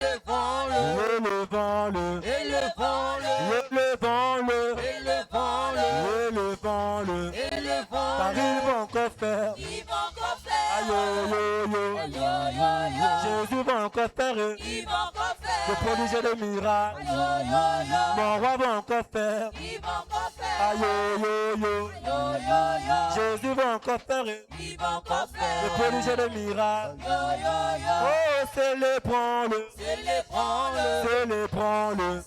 élevons-le, élevons-le, élevons-le, car il va encore faire. Aïe, Jésus va encore faire de prodiger des miracles. Mon roi va encore faire. Aïe, Jésus va encore faire de prodiger des miracles. Oh, célébrons-le, célébrons-le,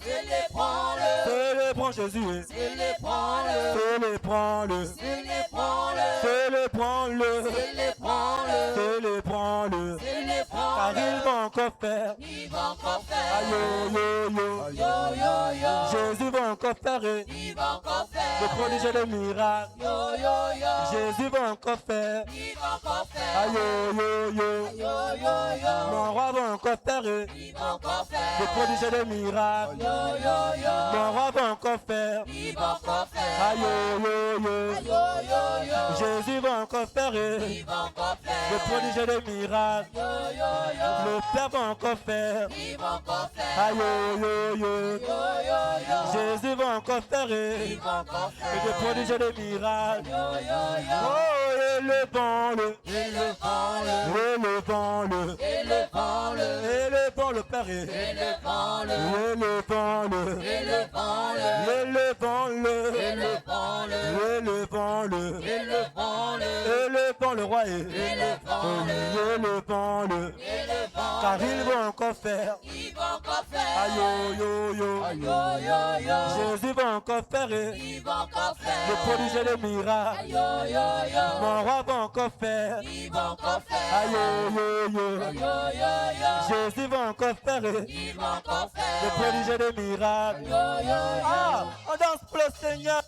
célébrons Jésus, célébrons-le, célébrons-le, célébrons-le, car il va encore faire. Aïe, Jésus va encore faire de prodiger des miracles. Jésus va encore faire. Aïe, mon roi va encore faire de prodiger des miracles. Mon roi va encore faire. Aïe, Jésus va encore faire de prodiger des miracles. Le Père va encore faire. Aïe, Jésus va encore faire de prodiger des miracles. Oh, élevons-le, élevons-le, élevons-le, Père, élevons-le, élevons-le, élevons le roi, élevons-le, car il va encore faire. Aïe, Jésus va encore faire de prodiger des miracles. Mon roi va encore faire. Aïe, Jésus va encore faire de prodiger des miracles. Ah, on danse pour le Seigneur.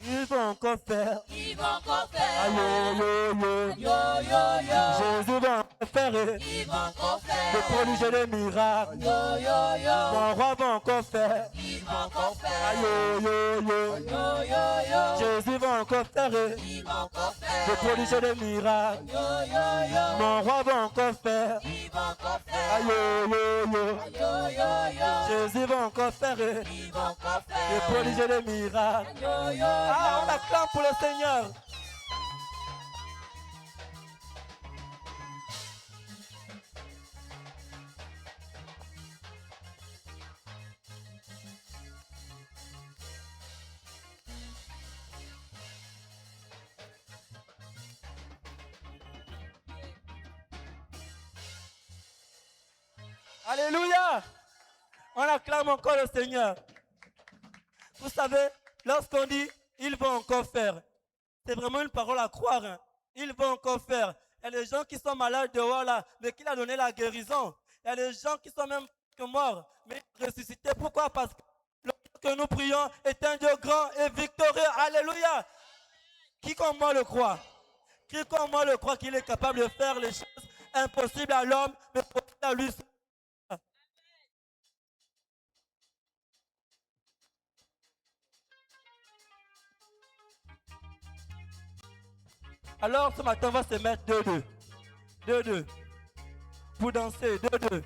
Il va encore faire. Aïe, Jésus va encore faire de prodiger des miracles. Mon roi va encore faire. Aïe, Jésus va encore faire de prodiger des miracles. Mon roi va encore faire. Aïe, Jésus va encore faire de prodiger des miracles. Ah, on acclame pour le Seigneur. Alléluia. On acclame encore le Seigneur. Vous savez, lorsqu'on dit « il va encore faire », c'est vraiment une parole à croire. Hein. Il va encore faire. Il y a des gens qui sont malades dehors là, mais qui a donné la guérison. Il y a des gens qui sont même morts, mais ressuscités. Pourquoi? Parce que le Dieu que nous prions est un Dieu grand et victorieux. Alléluia. Qui comme moi le croit? Qui comme moi le croit qu'il est capable de faire les choses impossibles à l'homme, mais possibles à lui seul? Alors ce matin, on va se mettre deux, pour danser, deux.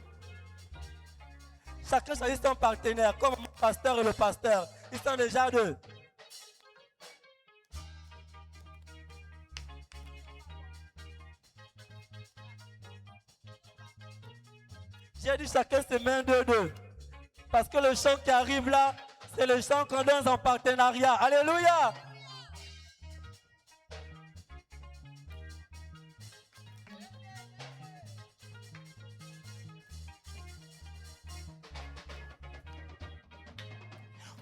Chacun choisit son partenaire, comme mon pasteur et le pasteur. Ils sont déjà deux. J'ai dit chacun se met deux. Parce que le chant qui arrive là, c'est le chant qu'on danse en partenariat. Alléluia!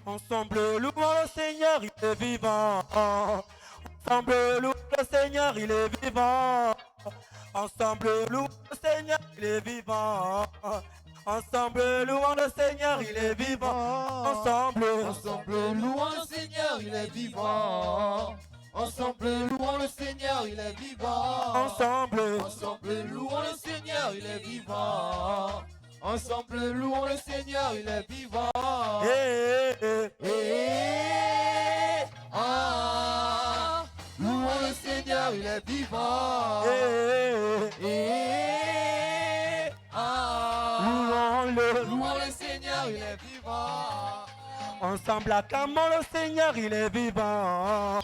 Ensemble, louons le Seigneur, il est vivant. Ensemble, louons le Seigneur, il est vivant. Ensemble, louons le Seigneur, il est vivant. Ensemble, louons le Seigneur, il est vivant. Ensemble, louons le Seigneur, il est vivant. Ensemble, louons le Seigneur, il est vivant. Ensemble, Ensemble, louons le Seigneur, il est vivant. Ensemble, louons le Seigneur, il est vivant. Louons le Seigneur, il est vivant. Louons le Seigneur, il est vivant. Ensemble, acclamons le Seigneur, il est vivant.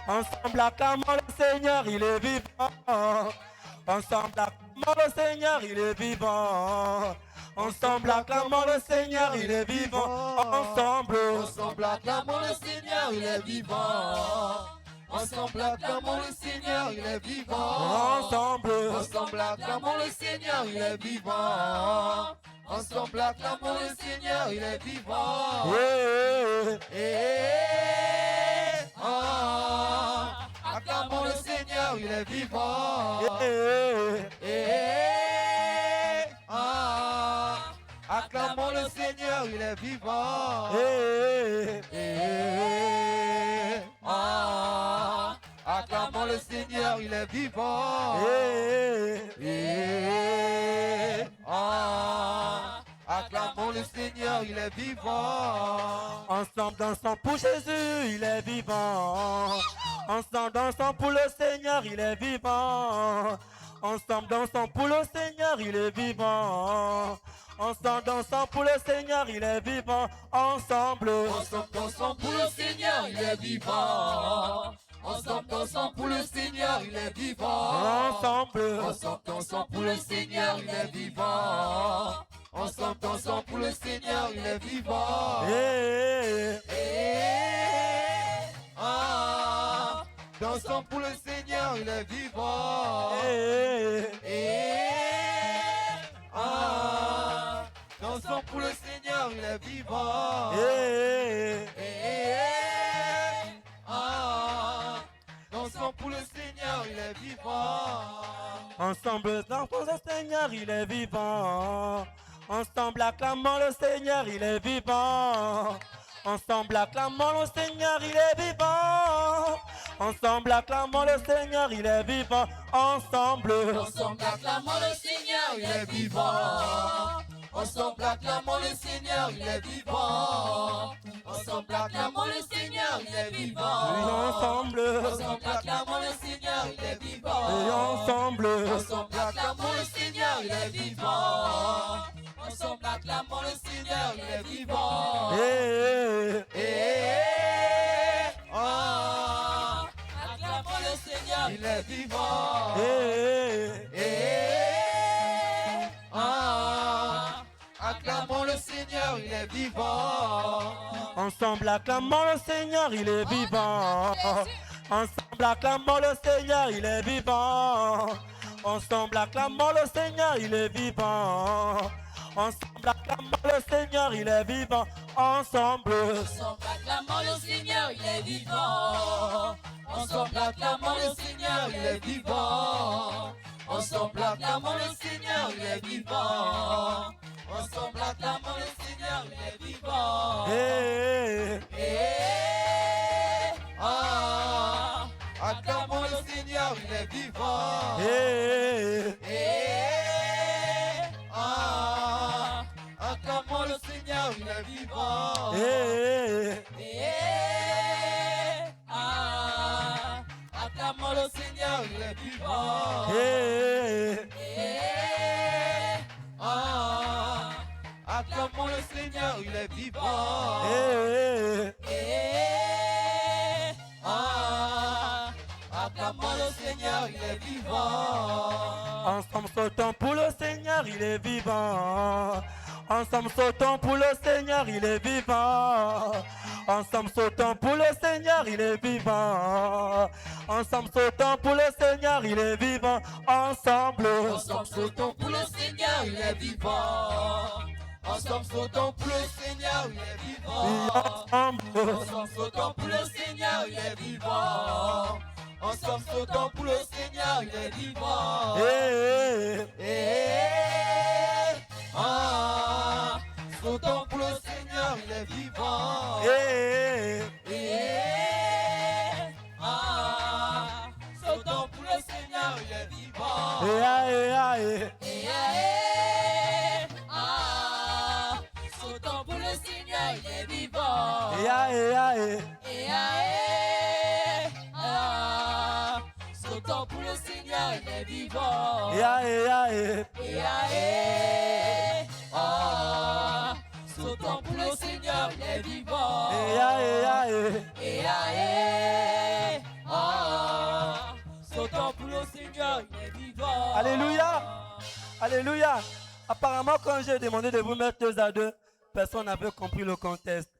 Ensemble, acclamons le Seigneur, il est vivant. Ensemble, acclamons le Seigneur, il est vivant. Ensemble, acclamons le Seigneur, il est vivant. Ensemble, Ensemble, acclamons le Seigneur, il est vivant. Ensemble, acclamons le Seigneur, il est vivant. ensemble, Ensemble, acclamons le Seigneur, il est vivant. Ensemble, acclamons le Seigneur, il est vivant. Acclamons le Seigneur, il est vivant. Acclamons le Seigneur, il est vivant. Acclamons le Seigneur, il est vivant. Acclamons le Seigneur, il est vivant. Ensemble dansons pour Jésus, il est vivant. Ensemble dansons pour le Seigneur, il est vivant. Ensemble dansons pour le Seigneur, il est vivant. Ensemble dansons pour le Seigneur, il est vivant. Ensemble, Ensemble dansons pour le Seigneur, il est vivant. Ensemble dansons pour le Seigneur, il est vivant. ensemble, Ensemble dansons pour le Seigneur, il est vivant. Ensemble dansons pour le Seigneur, il est vivant. Dansons pour le Seigneur, il est vivant. Dansons pour le Seigneur, il est vivant. Dansons pour le Seigneur, il est vivant. Ensemble dansons le Seigneur, il est vivant. Ensemble acclamons le Seigneur, il est vivant. Ensemble acclamons le Seigneur, il est vivant. Ensemble acclamons le Seigneur, il est vivant. Ensemble, Ensemble acclamons le Seigneur, il est vivant. Ensemble acclamons le Seigneur, il est vivant. Ensemble acclamons le Seigneur, il est vivant. ensemble, Ensemble acclamons le Seigneur, il est vivant. ensemble, Ensemble acclamons le Seigneur, il est vivant. Ensemble acclamons le Seigneur, il est vivant. Acclamons le Seigneur, il est vivant. Acclamons le Seigneur, il est vivant. Ensemble acclamons le Seigneur, il est vivant. Ensemble acclamons le Seigneur, il est vivant. Ensemble acclamons le Seigneur, il est vivant. Ensemble acclamons le Seigneur, il est vivant. Ensemble, Ensemble acclamons le Seigneur, il est vivant. Ensemble acclamons le Seigneur, il est vivant. Ensemble acclamons le Seigneur, il est vivant. Ensemble acclamons le Seigneur, il est vivant. Acclamons le Seigneur, il est vivant. Acclamons le Seigneur, il est vivant. Acclamons le Seigneur, il est vivant. Acclamons le Seigneur, il est vivant. Acclamons le Seigneur, il est vivant. ensemble sautons pour le Seigneur, il est vivant. Ensemble sautons pour le Seigneur, il est vivant. Ensemble sautons pour le Seigneur, il est vivant. Ensemble sautons pour le Seigneur, il est vivant. Ensemble, Ensemble sautons pour le Seigneur, il est vivant. Ensemble sautons pour le Seigneur, il est vivant. ensemble, Ensemble sautons pour le Seigneur, il est vivant. Ensemble sautons pour le Seigneur, il est vivant. Sautons pour le Seigneur, il est vivant. ya, ya, ya. Sautons pour le Seigneur, il est vivant. Ya, ya, ya. Sautons pour le Seigneur, il est vivant. Ya, ya, ya. Sautons pour le Seigneur, il est vivant. Alléluia. Alléluia. Apparemment, quand j'ai demandé de vous mettre 2 à 2, personne n'avait compris le contexte.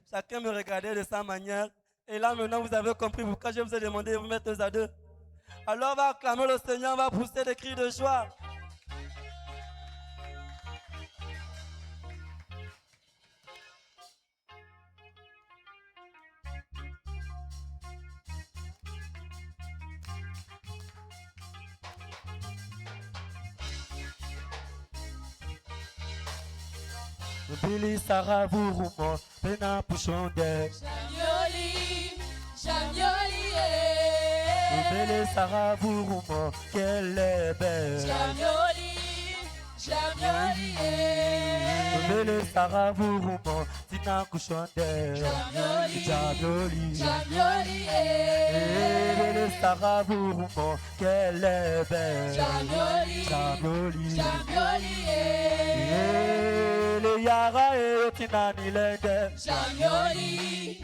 Chacun me regardait de sa manière. Et là, maintenant, vous avez compris pourquoi je vous ai demandé de vous mettre 2 à 2. Alors, on va acclamer le Seigneur, on va pousser des cris de joie. Billy Sarah Vouroumo, Pena Pouchonde. Jamioli, Billy Sarah Vouroumo, qu'elle est belle. Jamioli, Billy Sarah Vouroumo, Tina Couchonde. Jamioli, Billy Sarah Vouroumo, qu'elle est belle. Jamioli, le Yara et Tina Nilende. Jamioli,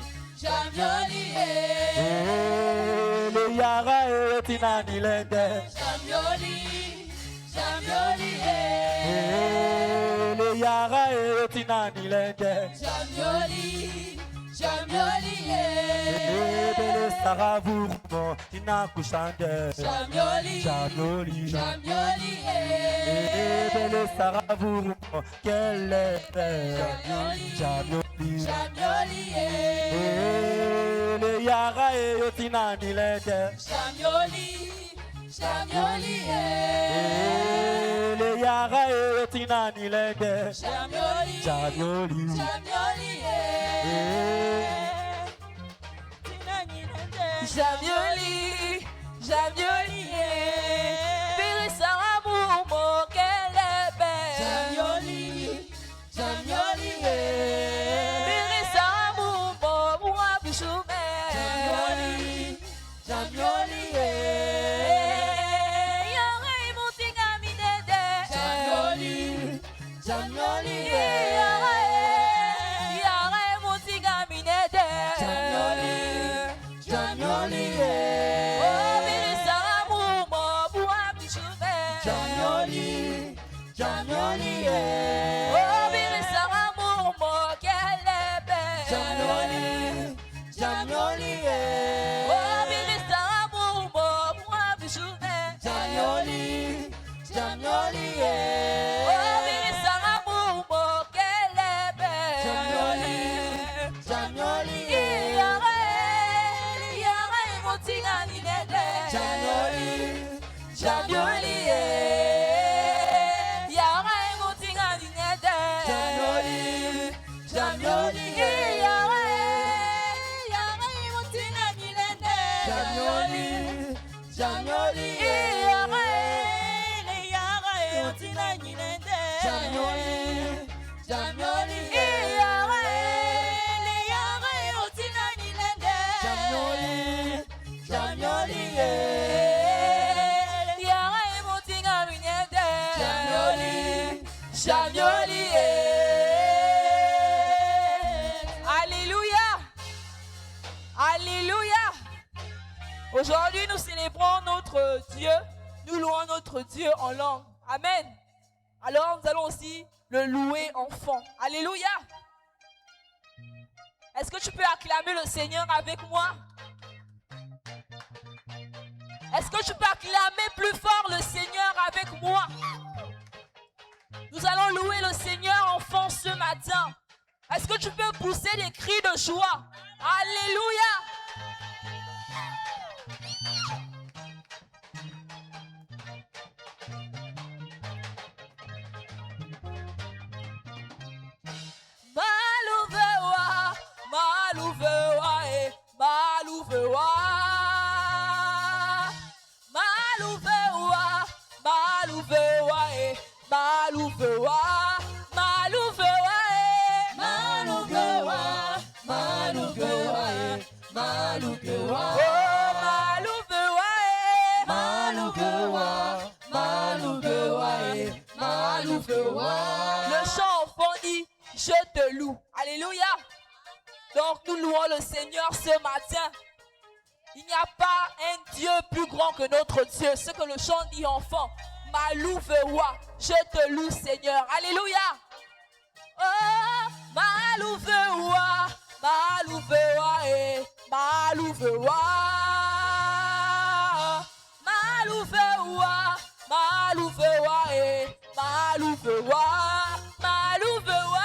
Le Yara et Tina Nilende. Le Yara et Tina Nilende. Bele Sarah Vouroumo, Tina Couchande. Jamioli. Bele Sarah Vouroumo, qu'elle est belle. Jamioli. Le Yara et Tina Nilende. Le Yara et Tina Nilende. Jamioli. Jamioli, Billy Sarah Vouroumo, qu'elle est belle. Jamioli, Billy Sarah Vouroumo, moi Bichoumé. Jamioli, Yara et Montinga Minede. Jamioli, Yara et Montinga Minede. Jamioli, oh Billy Sarah Vouroumo, moi Bichoumé. Jamioli, oh Billy Sarah Vouroumo, qu'elle est belle. Jamioli, oh Billy Sarah Vouroumo, moi Bichoumé. Jamioli, oh Billy Sarah Vouroumo, qu'elle est belle. Jamioli, Yara et Montinga Ninede. Jamioli, Yara et Montinga Ninede. Jamioli, Yara et Montinga Ninede. Jamioli, Yara et Montinga Ninede. Jamioli, Yara et Montinga Ninede. Jamioli, Yara et Montinga Ninede. Jamioli, Alléluia. Alléluia. Aujourd'hui, nous célébrons notre Dieu. Nous louons notre Dieu en langue. Amen. Alors, nous allons aussi le louer en fond. Alléluia. Est-ce que tu peux acclamer le Seigneur avec moi? Est-ce que tu peux acclamer plus fort le Seigneur avec moi? Nous allons louer le Seigneur en fond ce matin. Est-ce que tu peux pousser des cris de joie? Alléluia. Maluvewa, Le chant enfant dit, je te loue. Alléluia. Donc nous louons le Seigneur ce matin. Il n'y a pas un Dieu plus grand que notre Dieu. Ce que le chant dit enfant. Malouvewa, je te loue Seigneur. Alléluia. Oh, Malouvewa, Malouvewa, Malouvewa. Malouvewa, Malouvewa, Malouvewa, Malouvewa, Malouvewa,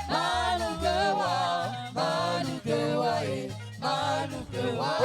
Malouvewa, Malouvewa, Malouvewa, Malouvewa,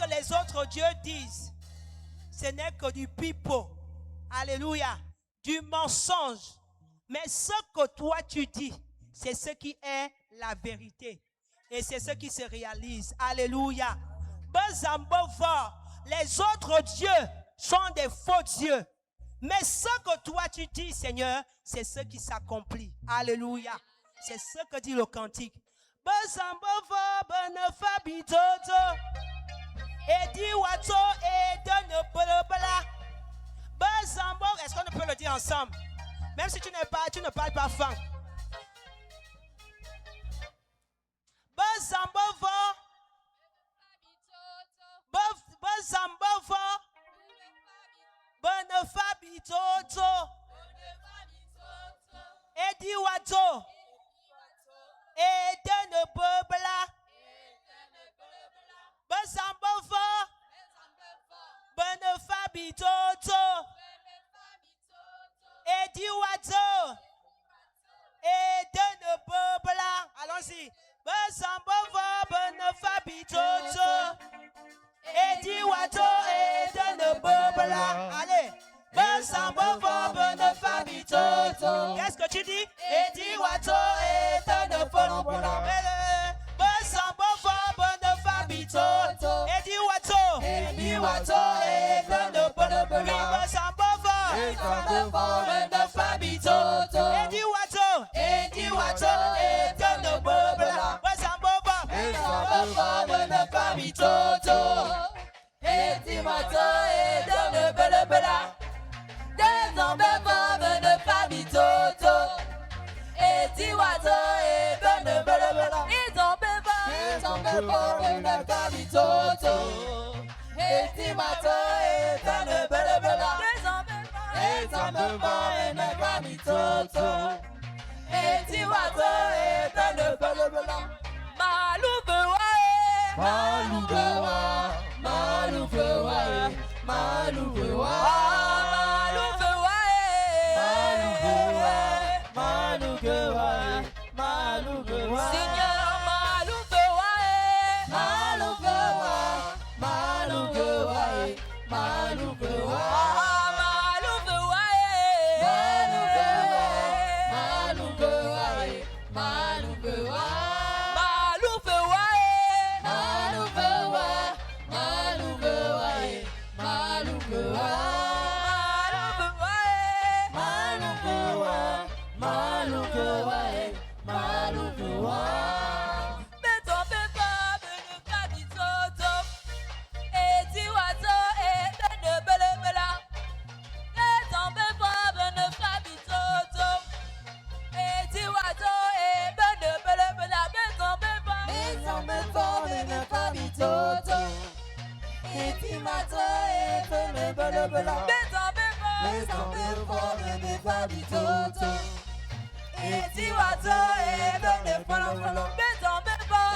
les autres dieux disent, ce n'est que du pipeau. Alléluia. Du mensonge. Mais ce que toi tu dis, c'est ce qui est la vérité. Et c'est ce qui se réalise. Alléluia. Les autres dieux sont des faux dieux. Mais ce que toi tu dis, Seigneur, c'est ce qui s'accomplit. Alléluia. C'est ce que dit le cantique. Est-ce qu'on peut le dire ensemble? Même si tu ne parles pas fang. Allons-y. Allez. Qu'est-ce que tu dis? toto. Et tu m'attends et fais me bala bala. Les tombes pour me faire du toto. Et tu m'attends et fais me bala bala.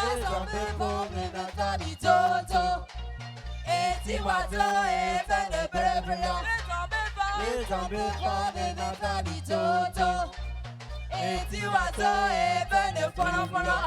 Les tombes pour me faire du toto. Et tu m'attends et fais me bala bala. Les tombes pour me faire du toto. Et tu m'attends et fais me bala bala.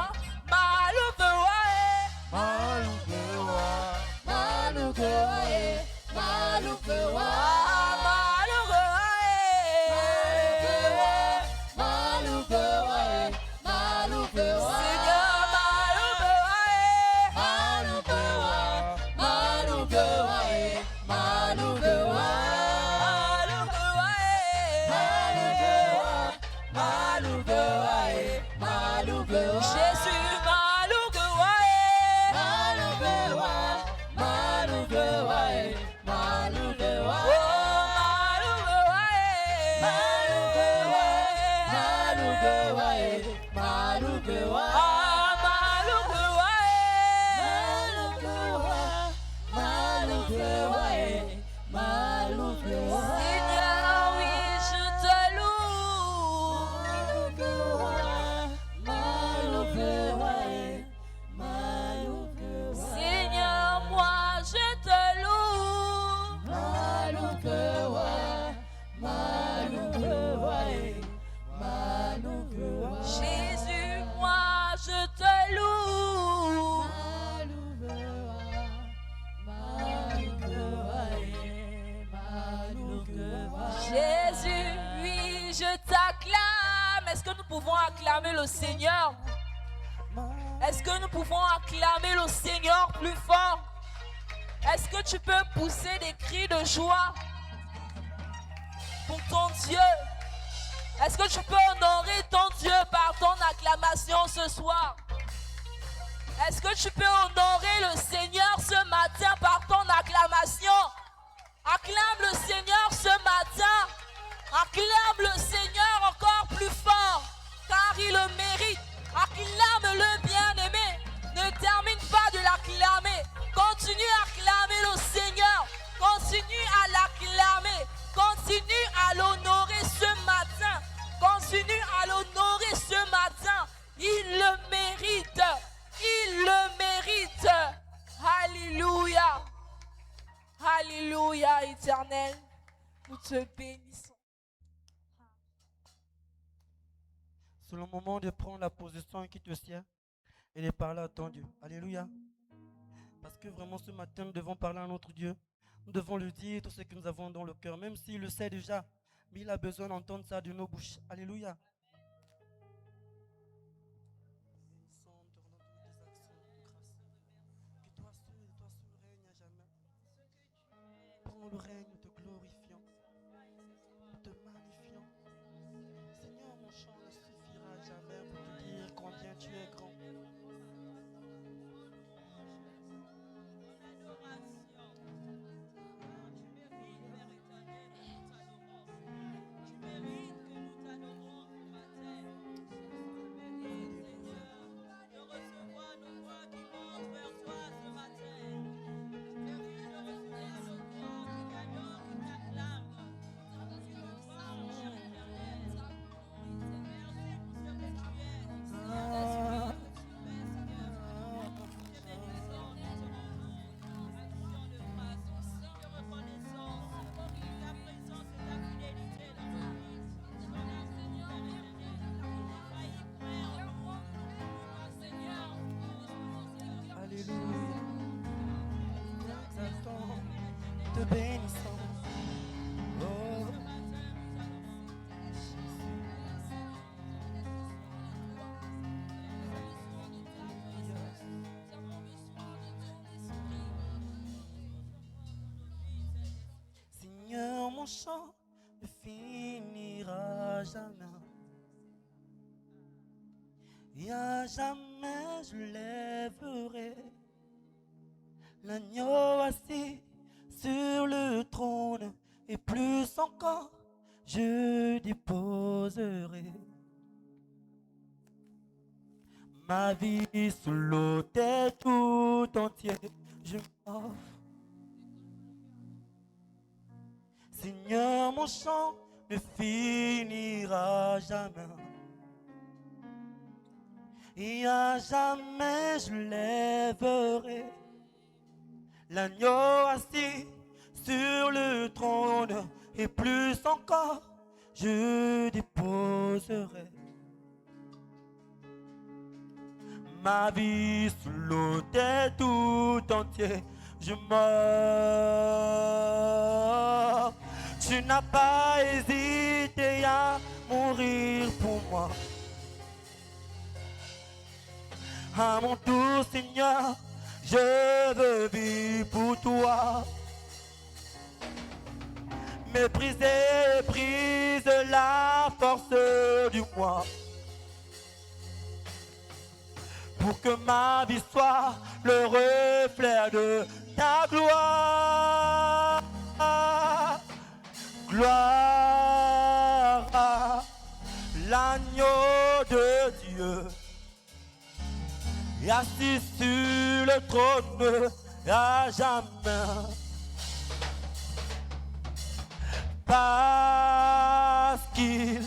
Acclamer le Seigneur. Est-ce que nous pouvons acclamer le Seigneur plus fort? Est-ce que tu peux pousser des cris de joie pour ton Dieu? Est-ce que tu peux honorer ton Dieu par ton acclamation ce soir? Est-ce que tu peux honorer le Seigneur ce matin par ton acclamation? Acclame le Seigneur ce matin. Acclame le Seigneur encore plus fort, car il le mérite. Acclame-le, bien-aimé. Ne termine pas de l'acclamer. Continue à acclamer le Seigneur. Continue à l'acclamer. Continue à l'honorer ce matin. Continue à l'honorer ce matin. Il le mérite. Il le mérite. Alléluia. Alléluia, Éternel. Nous te bénissons. C'est le moment de prendre la position qui te sert et de parler à ton Dieu. Alléluia. Parce que vraiment ce matin, nous devons parler à notre Dieu. Nous devons lui dire tout ce que nous avons dans le cœur, même s'il le sait déjà. Mais il a besoin d'entendre ça de nos bouches. Alléluia. Que toi seul règne à jamais. Prends le règne, te glorifiant, te magnifiant. Seigneur, mon chant ne suffira jamais pour te dire combien tu es grand. Te bénissons. Oh. Seigneur, mon chant ne finira jamais. Et à jamais je lèverai l'agneau assis sur le trône, et plus encore je déposerai ma vie sous l'autel tout entier. entier, je m'offre. Seigneur, mon chant ne finira jamais. Et à jamais je lèverai l'agneau assis sur le trône. Et plus encore, je déposerai ma vie sous l'autel tout entier. Je meurs. Tu n'as pas hésité à mourir pour moi. À mon tour, Seigneur, je veux vivre pour toi. Mépriser, brise la force du moi. Pour que ma vie soit le reflet de ta gloire. Gloire à l'agneau de Dieu, assis sur le trône à jamais. Parce qu'il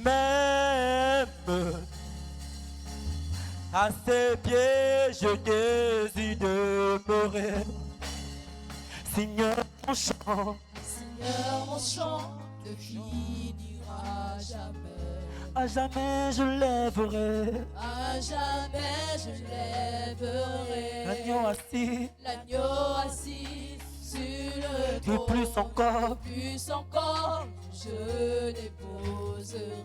m'aime, à ses pieds je désire demeurer. Seigneur, mon chant, Seigneur, mon chant ne finira jamais. à jamais je lèverai À jamais je lèverai l'agneau assis, l'agneau assis sur le et trône. plus encore, Plus encore, je déposerai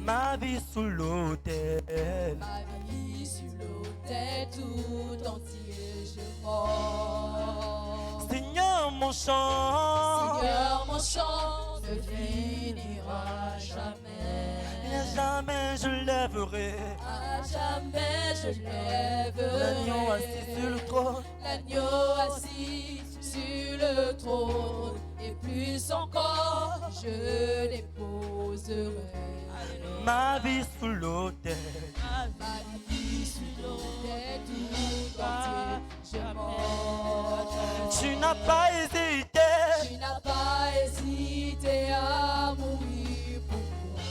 ma vie sous l'autel. ma vie sur l'autel tout entier. Je mors. Seigneur, mon chant, Seigneur, mon chant ne finira jamais. et à jamais je lèverai À jamais je l'agneau assis lèverai sur le trône. l'agneau assis sur le trône. Et plus encore, je déposerai Ma vie sous l'autel. ma vie sur l'autel tout entier. Je mors. Tu n'as pas hésité Tu n'as pas hésité à mourir pour moi.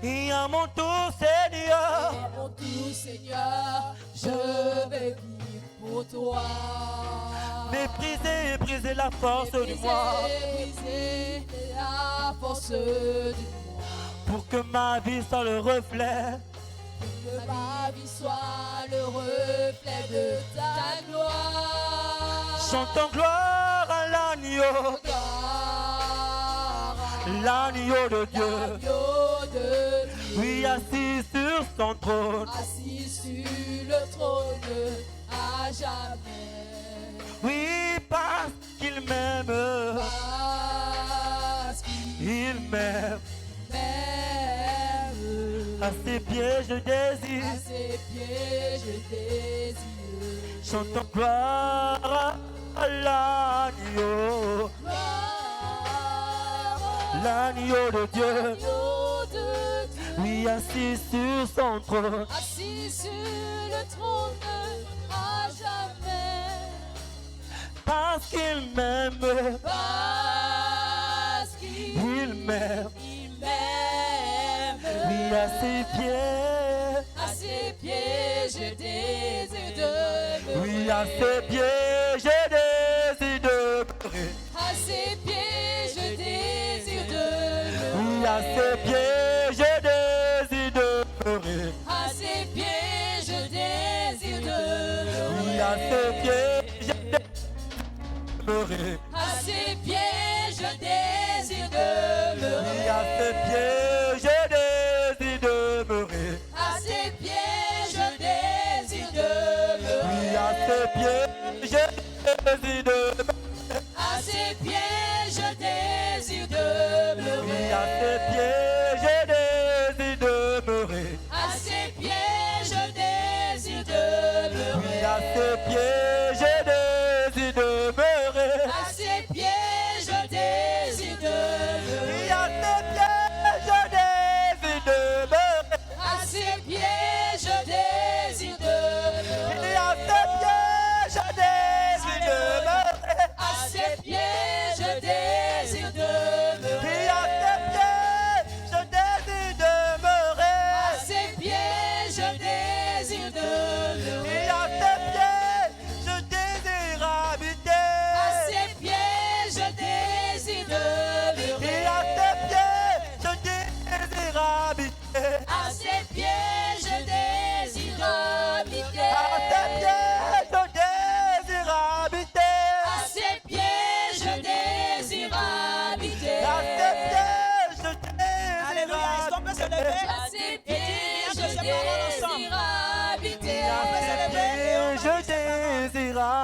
et à mon tour, Seigneur, Et mon tout Seigneur, je vais vivre pour toi. mépriser et briser la force du moi, Briser la force du moi. pour que ma vie soit le reflet Que ma vie soit le reflet de ta gloire. Chantons gloire à l'agneau, Gloire à l'agneau de Dieu. l'agneau de Dieu. Oui, assis sur son trône. Assis sur le trône à jamais. Oui, parce qu'il m'aime, Parce qu'il il m'aime. m'aime. À ses pieds je À désire. ses pieds je désire. Chantons gloire à l'agneau, Gloire l'agneau de Dieu. à l'agneau de Dieu. Oui, assis sur son trône. Assis sur le trône à jamais. Parce qu'il m'aime, Parce qu'il il m'aime. m'aime. Oui, à ses pieds. À ses pieds, je désire demeurer. Oui, à ses pieds, je désire demeurer. À ses pieds, je désire demeurer. Oui, à ses pieds, je désire demeurer. À ses pieds, je désire demeurer. Oui, à ses pieds, je désire demeurer. À ses pieds, je désire demeurer. Oui, à ses pieds, je désire demeurer. À ses pieds, je désire demeurer. Oui, à ses pieds, je désire demeurer. À ses pieds, je désire demeurer. Oui, à ses pieds, je désire demeurer. À ses pieds, je désire demeurer. Oui, à ses pieds, je désire demeurer. À ses pieds, je désire demeurer. Oui, à ses pieds, je désire demeurer. À ses pieds, je désire demeurer. Oui, à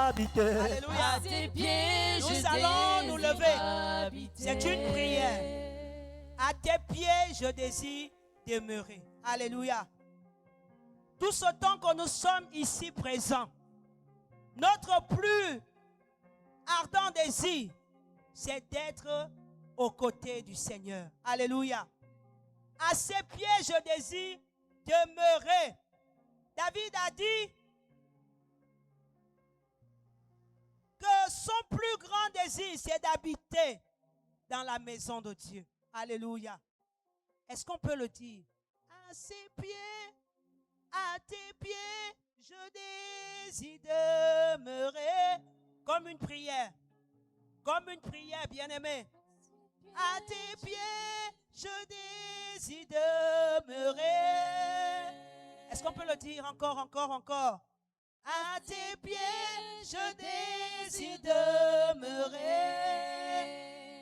habiter. Alléluia. À tes pieds, Nous je allons nous désire lever. habiter. C'est une prière. À tes pieds, je désire demeurer. Alléluia. Tout ce temps que nous sommes ici présents, notre plus ardent désir, c'est d'être aux côtés du Seigneur. Alléluia. À ses pieds, je désire demeurer. David a dit que son plus grand désir, c'est d'habiter dans la maison de Dieu. Alléluia. Est-ce qu'on peut le dire? À ses pieds, à tes pieds, je désire demeurer. Comme une prière. Comme une prière, bien-aimé. À tes pieds, je désire demeurer. Est-ce qu'on peut le dire encore, encore, encore? À tes pieds, je désire demeurer.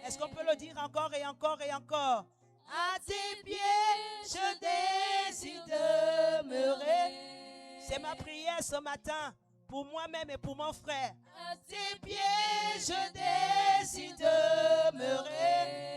Est-ce qu'on peut le dire encore et encore et encore? À tes pieds, je désire demeurer. C'est ma prière ce matin pour moi-même et pour mon frère. À tes pieds, je désire demeurer.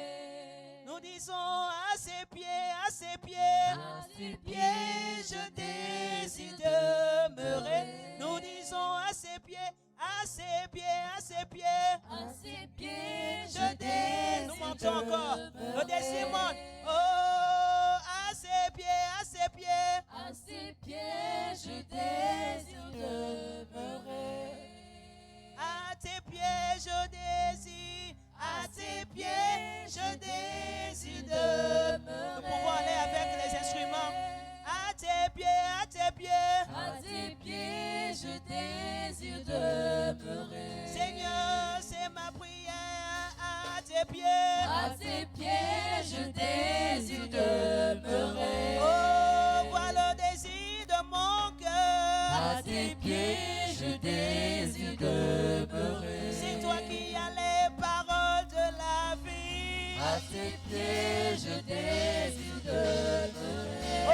Nous disons à ses pieds, à ses pieds, à ses pieds, je désire demeurer. Nous disons à ses pieds, à ses pieds, à ses pieds, à ses pieds, je désire. Nous montons encore. Le désir monte. Oh, à ses pieds, à ses pieds, à ses pieds, je désire demeurer. À tes pieds, je désire. À tes pieds, je désire demeurer. Nous pouvons aller avec les instruments. À tes pieds, à tes pieds. À tes pieds, je désire demeurer. Seigneur, c'est ma prière. À tes pieds. À tes pieds, je désire demeurer. Oh, voilà le désir de mon cœur. À tes pieds, je désire demeurer. C'est toi qui as les paroles de la vie. À tes pieds, je désire demeurer. Oh,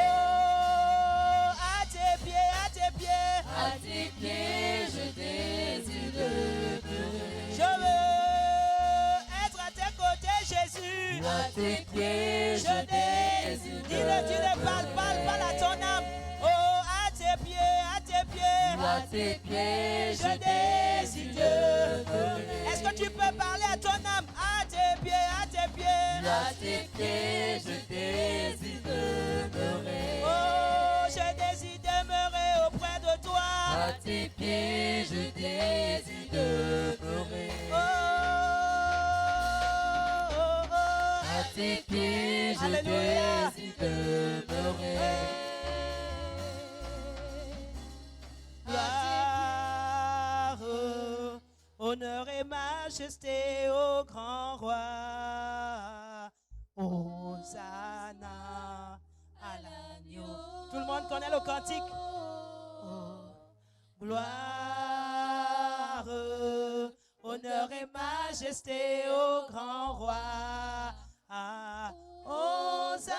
à tes pieds, à tes pieds. À tes pieds, je désire demeurer. Je veux être à tes côtés, Jésus. À tes pieds, je désire. Dis-le, parle à ton âme. Oh, à tes pieds, à tes pieds. À tes pieds, je désire demeurer. Est-ce que tu peux parler à ton âme? À tes pieds, à tes pieds. À tes pieds, je désire demeurer. Oh, je désire demeurer auprès de toi. À tes pieds, je désire demeurer. Oh, oh, oh. À tes pieds, je désire demeurer. Gloire, honneur et majesté au grand roi. Hosanna à l'agneau. Tout le monde connaît le cantique. Oh, gloire, honneur et majesté au grand roi. Ah, Hosanna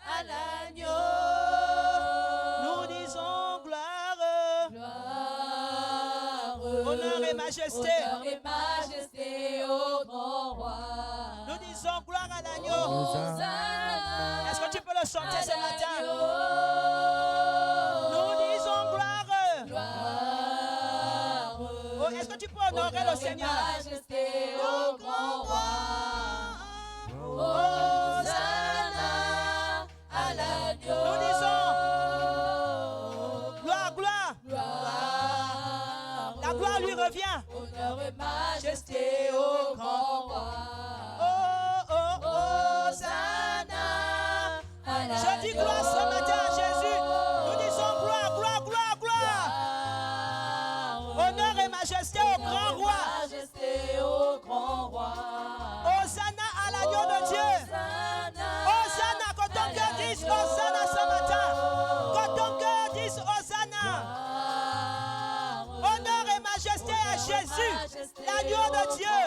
à l'agneau. Nous disons gloire, honneur et majesté. Honneur et majesté au grand roi. Nous disons gloire à l'agneau. Hosanna. Est-ce que tu peux le chanter ce matin? Nous Nous disons gloire. gloire. Oh, est-ce que tu peux honorer le Seigneur? Majesté au grand roi. Hosanna à l'agneau. Nous disons gloire, gloire. Gloire. La gloire lui revient. Honneur et majesté au grand roi. Oh, oh, Hosanna. Je dis gloire ce matin à Jésus. Nous disons gloire, gloire, gloire, gloire. Honneur et majesté au grand roi. Majesté au grand roi. Hosanna à l'agneau de Dieu. Hosanna, que ton cœur dise Hosanna ce matin. Que ton cœur dise Hosanna. Honneur et majesté à Jésus, l'agneau de Dieu.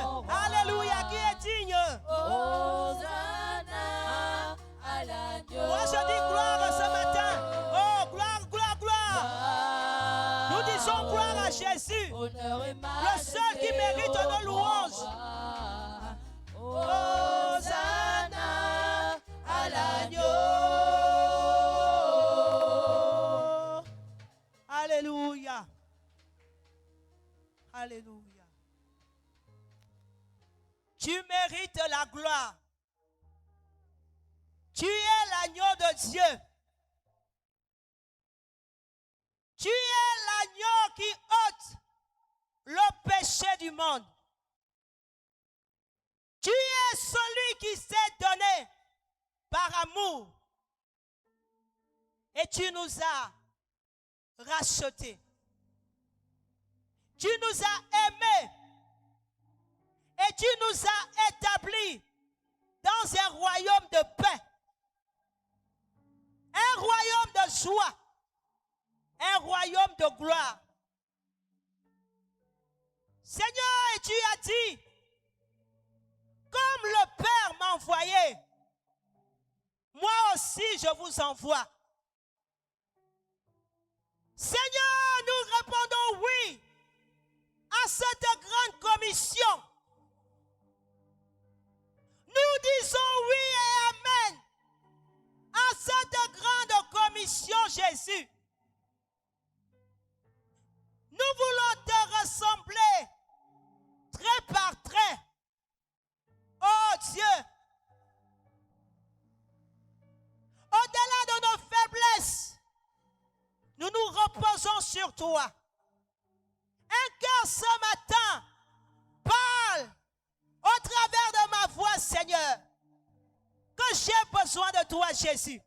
Alléluia, qui est digne. Hosanna à l'agneau. Moi je dis gloire ce matin. Oh, gloire, gloire, gloire. Nous disons disons gloire à Jésus, honneur et le seul qui mérite nos louanges. Hosanna à l'agneau. Alléluia. Alléluia. Tu mérites la gloire. Tu es l'agneau de Dieu. Tu es l'agneau qui ôte le péché du monde. Tu es celui qui s'est donné par amour. Et tu nous as rachetés. Tu nous as aimés. Et tu nous as établis dans un royaume de paix. Un royaume de joie. Un royaume de gloire. Seigneur, et tu as dit, comme le Père m'a envoyé, moi aussi je vous envoie. Seigneur, nous répondons oui à cette grande commission. Nous disons oui et amen à cette grande commission, Jésus. Nous voulons te ressembler trait par trait. Oh Dieu, au-delà de nos faiblesses, nous nous reposons sur toi. Un cœur ce matin parle au travers de ma voix, Seigneur, que j'ai besoin de toi, Jésus,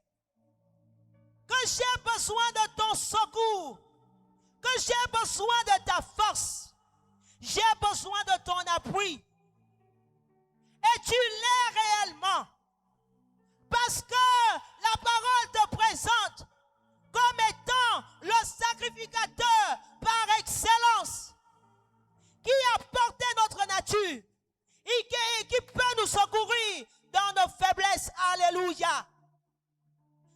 que j'ai besoin de ton secours, que j'ai besoin de ta force, j'ai besoin de ton appui. Et tu l'es réellement. Parce que la parole te présente comme étant le sacrificateur par excellence qui a porté notre nature et qui peut nous secourir dans nos faiblesses. Alléluia.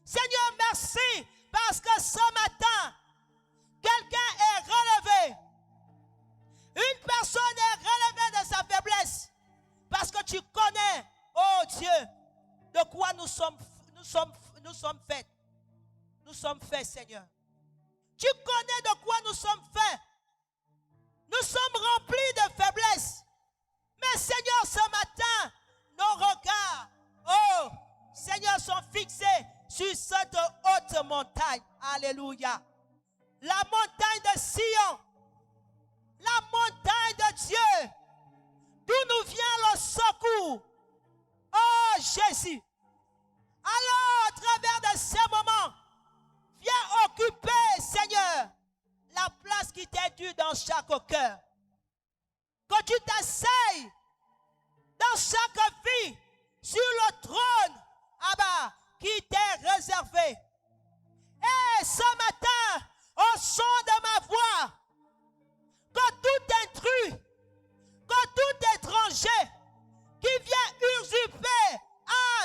Seigneur, merci parce que ce matin, quelqu'un est relevé. Une personne est relevée de sa faiblesse. Parce que tu connais, oh Dieu, de quoi nous sommes faits. Nous sommes faits, Seigneur. Tu connais de quoi nous sommes faits. Nous sommes remplis de faiblesses. Mais Seigneur, ce matin, nos regards, oh Seigneur, sont fixés sur cette haute montagne. Alléluia. La montagne de Sion. La montagne de Dieu. D'où nous vient le secours. Oh Jésus. Alors, au travers de ces moments, viens occuper, Seigneur, la place qui t'est due dans chaque cœur. Que tu t'asseyes dans chaque vie sur le trône, Abba, qui t'est réservé. Et ce matin, au son de ma voix, que tout intrus, que tout étranger qui vient usurper,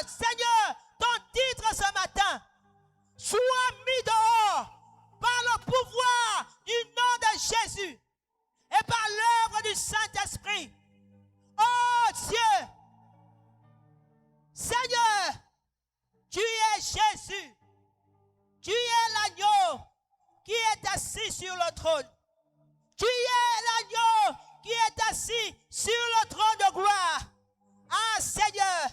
Seigneur, ton titre ce matin, soit mis dehors par le pouvoir du nom de Jésus et par l'œuvre du Saint-Esprit. Oh Dieu, Seigneur, tu es Jésus, tu es l'agneau qui est assis sur le trône. Tu es l'agneau qui est assis sur le trône de gloire. Ah Seigneur,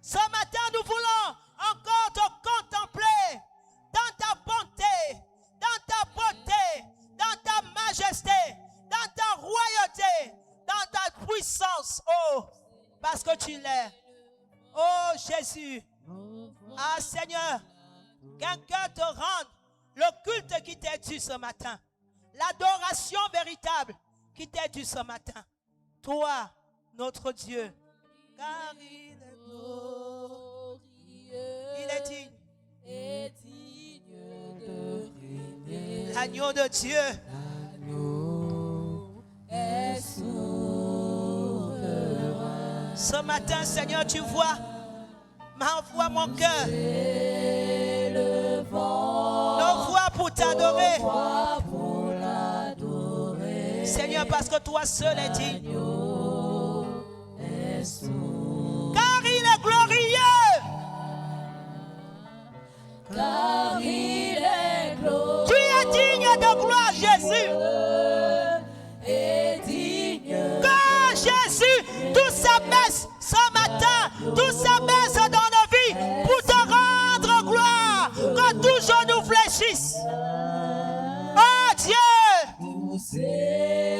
ce matin nous voulons encore te contempler dans ta bonté, dans ta beauté, dans ta majesté, dans ta royauté, dans ta puissance. Oh, parce que tu l'es. Oh Jésus. Ah Seigneur, qu'un cœur te rende le culte qui t'est dû ce matin. L'adoration véritable qui t'est due ce matin. Toi, notre Dieu. Car il est glorieux. Il est digne. Et digne de régner. L'agneau de Dieu. L'agneau est souverain. Ce matin, Seigneur, tu vois, m'envoie mon cœur. Et le vent. Nos voix pour t'adorer. Voix pour l'adorer. Seigneur, parce que toi seul es digne. Car il est glorieux. Car il est glorieux. Tu es digne de gloire, Jésus. Et digne. Que Jésus, tout s'abaisse ce matin, tout s'abaisse dans nos vies pour te rendre gloire. Que tout genou fléchisse. Oh Dieu,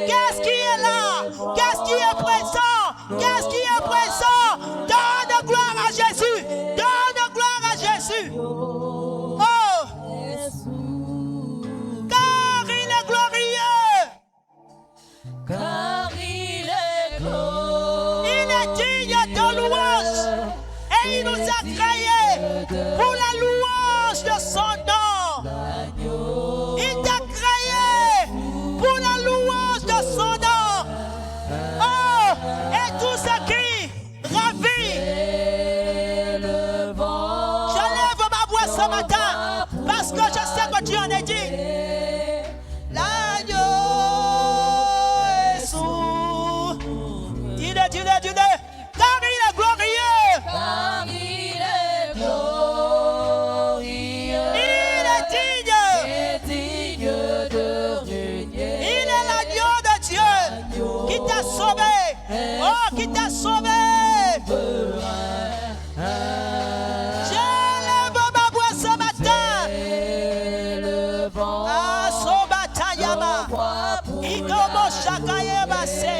qu'est-ce qui est là? Qu'est-ce qui est présent? Qu'est-ce qui est présent? Donne gloire à Jésus. Donne gloire à Jésus. Oh, car il est glorieux. Car il est glorieux. Il est digne de louange. Et il nous a créés pour la louange de son nom. Il t'a créé pour la louange de son nom. Oh, et tout ce qui ravit. Je lève ma voix ce matin parce que je sais que tu en es digne. L'agneau est sourd. Dis-le, dis-le, dis-le. Car il est glorieux. Car il est glorieux. Il est digne. Et digne de régner. Il est l'agneau de Dieu qui t'a sauvé. Oh, qui t'a sauvé. Je lève ma voix ce matin. Le vent Ah, Sobatayama. Ikomo Shakayema se.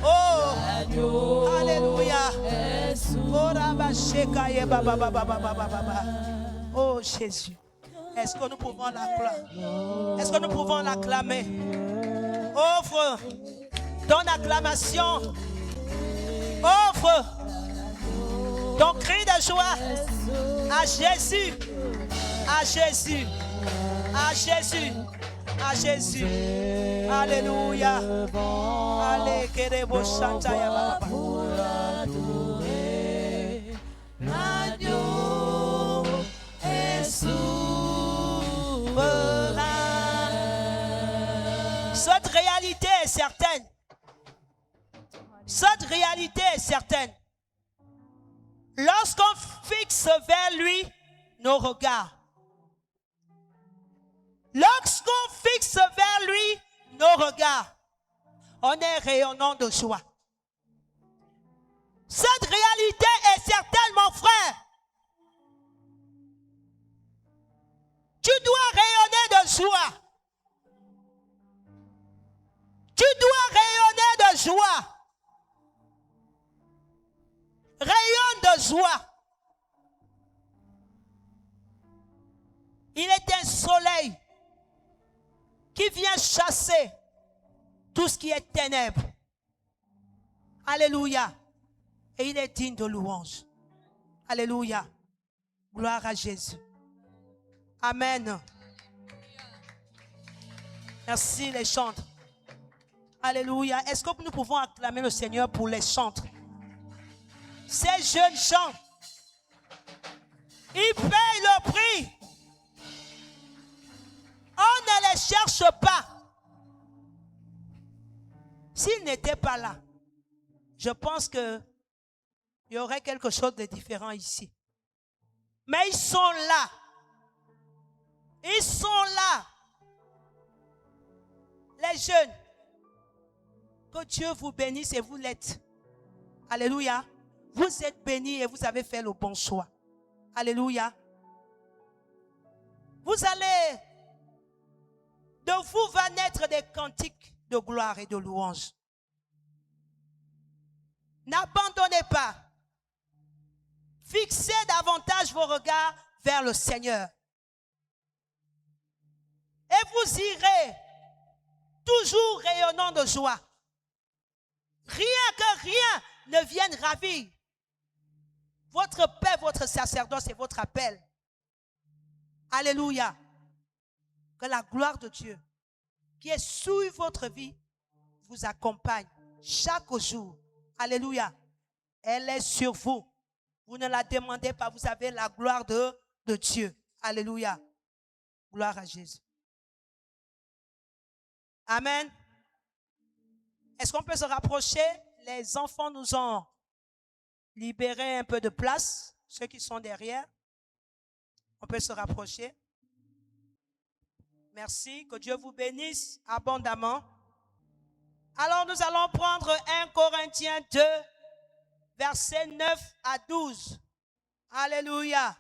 Oh, Alléluia. Oraba Shekaye Baba Baba Baba Baba. Oh Jésus. Est-ce que nous pouvons l'acclamer? Est-ce que nous pouvons l'acclamer? Offre ton acclamation. Offre ton cri de joie à Jésus. À Jésus. À Jésus. À Jésus. Alléluia. Allez, Kerebo Shantaya Baba. l'agneau est souverain. Cette réalité est certaine. Cette réalité est certaine. Lorsqu'on fixe vers lui nos regards, lorsqu'on fixe vers lui nos regards, on est rayonnant de joie. Cette réalité est certaine, mon frère. Tu dois rayonner de joie. Tu dois rayonner de joie. Rayonne de joie. Il est un soleil qui vient chasser tout ce qui est ténèbres. Alléluia. Et il est digne de louange. Alléluia. Gloire à Jésus. Amen. Merci les chantres. Alléluia. Est-ce que nous pouvons acclamer le Seigneur pour les chantres? Ces jeunes gens, ils payent le prix. On ne les cherche pas. S'ils n'étaient pas là, je pense qu'il y aurait quelque chose de différent ici. Mais ils sont là. Ils sont là. Les jeunes, que Dieu vous bénisse et vous l'êtes. Alléluia. Vous êtes bénis et vous avez fait le bon choix. Alléluia. Vous allez, de vous va naître des cantiques de gloire et de louange. N'abandonnez pas. Fixez davantage vos regards vers le Seigneur. Et vous irez toujours rayonnant de joie. Rien que rien ne vienne ravir votre paix, votre sacerdoce et votre appel. Alléluia. Que la gloire de Dieu qui est sur votre vie vous accompagne chaque jour. Alléluia. Elle est sur vous. Vous ne la demandez pas. Vous avez la gloire de Dieu. Alléluia. Gloire à Jésus. Amen. Est-ce qu'on peut se rapprocher? Les enfants nous ont libéré un peu de place. Ceux qui sont derrière, on peut se rapprocher. Merci, que Dieu vous bénisse abondamment. Alors nous allons prendre 1 Corinthiens 2, versets 9 à 12. Alléluia.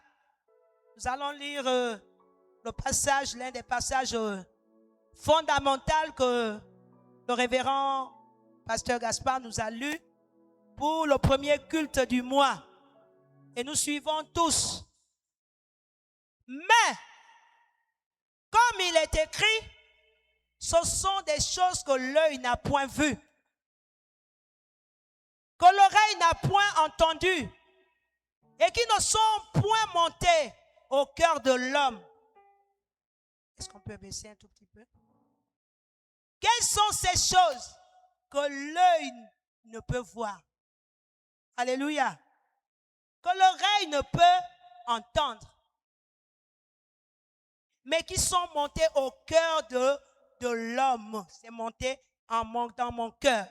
Nous allons lire le passage, l'un des passages fondamentaux que le révérend pasteur Gaspard nous a lu pour le premier culte du mois. Et nous suivons tous. Mais, comme il est écrit, ce sont des choses que l'œil n'a point vues, que l'oreille n'a point entendues, et qui ne sont point montées au cœur de l'homme. Est-ce qu'on peut baisser un tout petit peu? Quelles sont ces choses que l'œil ne peut voir? Alléluia. Que l'oreille ne peut entendre, mais qui sont montées au cœur de l'homme. C'est monté dans mon cœur.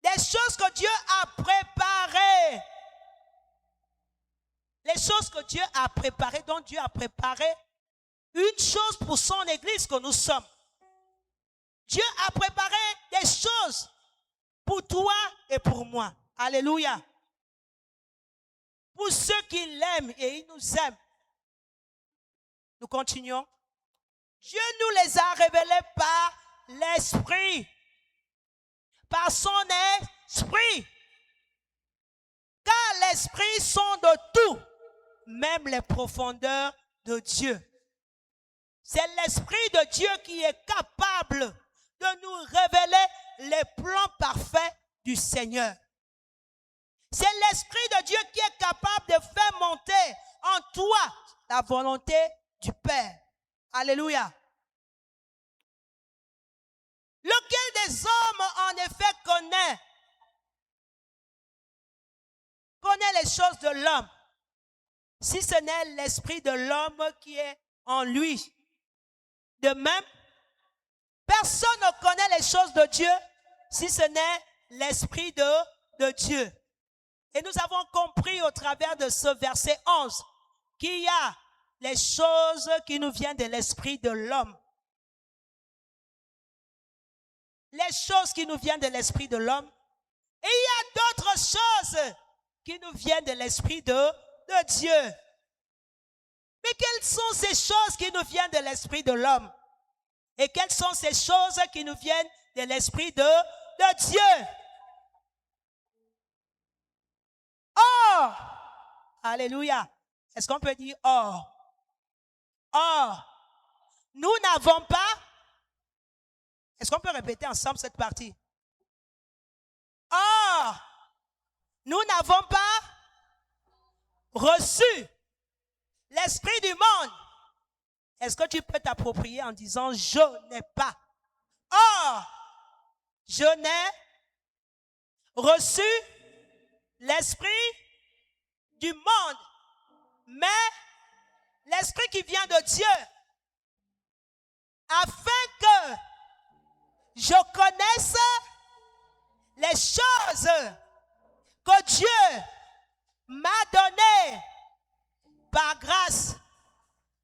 Des choses que Dieu a préparées. Les choses que Dieu a préparées, dont Dieu a préparé une chose pour son église que nous sommes. Dieu a préparé des choses pour toi et pour moi. Alléluia. Pour ceux qui l'aiment et ils nous aiment. Nous continuons. Dieu nous les a révélés par l'Esprit. Par son Esprit. Car l'Esprit sonde tout, même les profondeurs de Dieu. C'est l'Esprit de Dieu qui est capable de nous révéler les plans parfaits du Seigneur. C'est l'Esprit de Dieu qui est capable de faire monter en toi la volonté du Père. Alléluia. Lequel des hommes en effet connaît les choses de l'homme, si ce n'est l'esprit de l'homme qui est en lui? De même, personne ne connaît les choses de Dieu si ce n'est l'esprit de Dieu. Et nous avons compris au travers de ce verset 11 qu'il y a les choses qui nous viennent de l'esprit de l'homme. Les choses qui nous viennent de l'esprit de l'homme. Et il y a d'autres choses qui nous viennent de l'esprit de Dieu. Mais quelles sont ces choses qui nous viennent de l'esprit de l'homme? Et quelles sont ces choses qui nous viennent de l'esprit de Dieu? Or, alléluia. Est-ce qu'on peut dire or? Or, nous n'avons pas. Est-ce qu'on peut répéter ensemble cette partie? Or, nous n'avons pas reçu l'esprit du monde. Est-ce que tu peux t'approprier en disant je n'ai pas? Or, je n'ai reçu l'esprit du monde, mais l'esprit qui vient de Dieu, afin que je connaisse les choses que Dieu m'a données par grâce.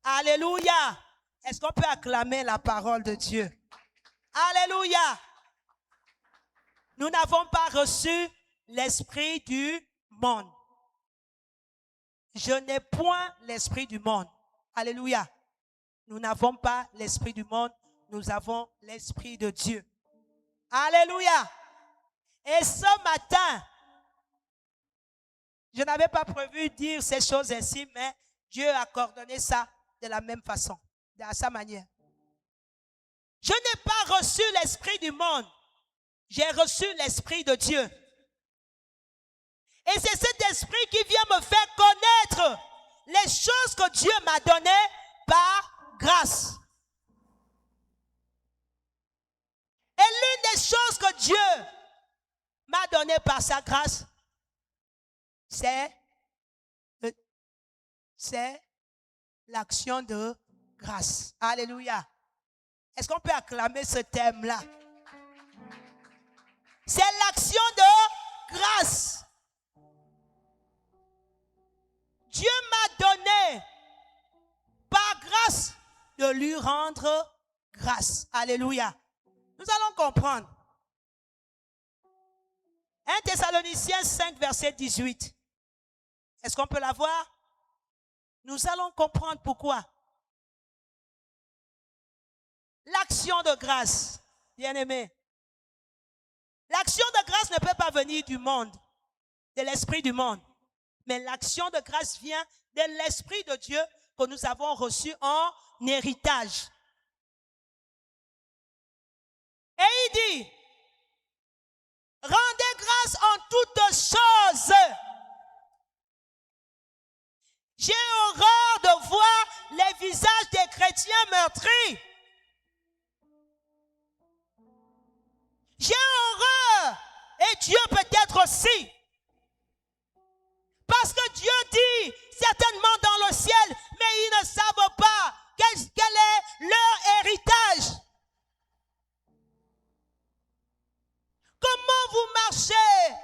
Alléluia. Est-ce qu'on peut acclamer la parole de Dieu? Alléluia. Nous n'avons pas reçu l'esprit du monde. Je n'ai point l'esprit du monde. Alléluia. Nous n'avons pas l'esprit du monde. Nous avons l'esprit de Dieu. Alléluia. Et ce matin, je n'avais pas prévu dire ces choses ainsi, mais Dieu a coordonné ça de la même façon, à sa manière. Je n'ai pas reçu l'esprit du monde. J'ai reçu l'esprit de Dieu. Et c'est cet esprit qui vient me faire connaître les choses que Dieu m'a données par grâce. Et l'une des choses que Dieu m'a données par sa grâce, c'est l'action de grâce. Alléluia. Est-ce qu'on peut acclamer ce thème-là? C'est l'action de grâce. Dieu m'a donné par grâce de lui rendre grâce. Alléluia. Nous allons comprendre. 1 Thessaloniciens 5, verset 18. Est-ce qu'on peut la voir? Nous allons comprendre pourquoi. L'action de grâce, bien-aimé. L'action de grâce ne peut pas venir du monde, de l'esprit du monde. Mais l'action de grâce vient de l'esprit de Dieu que nous avons reçu en héritage. Et il dit, rendez grâce en toutes choses. J'ai horreur de voir les visages des chrétiens meurtris. J'ai horreur, et Dieu peut-être aussi. Parce que Dieu dit certainement dans le ciel, mais ils ne savent pas quel est leur héritage. Comment vous marchez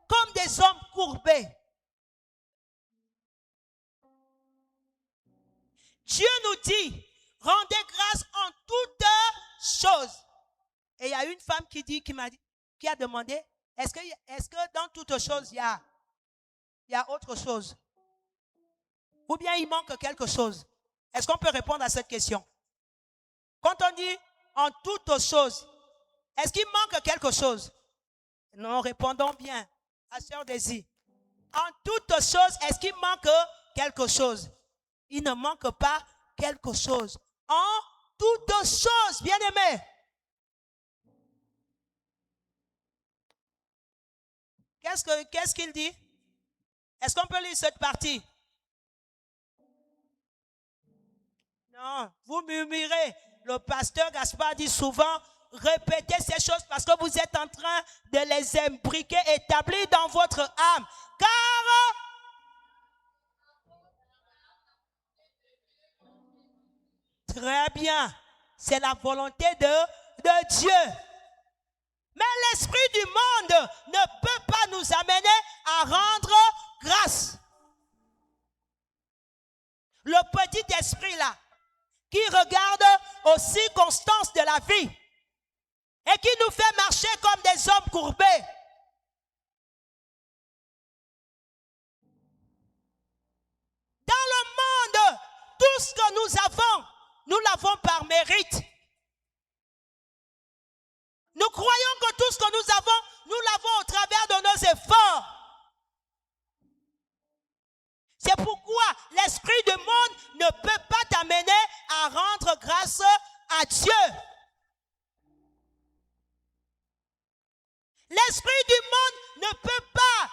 comme des hommes courbés? Dieu nous dit, rendez grâce en toutes choses. Et il y a une femme qui a demandé, est-ce que dans toutes choses, il y a autre chose? Ou bien il manque quelque chose? Est-ce qu'on peut répondre à cette question? Quand on dit en toutes choses, est-ce qu'il manque quelque chose? Non, répondons bien à Sœur Daisy. En toutes choses, est-ce qu'il manque quelque chose? Il ne manque pas quelque chose. En toutes choses, bien-aimés. Qu'est-ce qu'il dit? Est-ce qu'on peut lire cette partie? Non, vous murmurez. Le pasteur Gaspard dit souvent, répétez ces choses parce que vous êtes en train de les imbriquer, établir dans votre âme. Car très bien, c'est la volonté de Dieu. Mais l'esprit du monde ne peut pas nous amener à rendre grâce. Le petit esprit là, qui regarde aux circonstances de la vie et qui nous fait marcher comme des hommes courbés. Dans le monde, tout ce que nous l'avons par mérite. Nous croyons que tout ce que nous l'avons au travers de nos efforts. C'est pourquoi l'esprit du monde ne peut pas t'amener à rendre grâce à Dieu. L'esprit du monde ne peut pas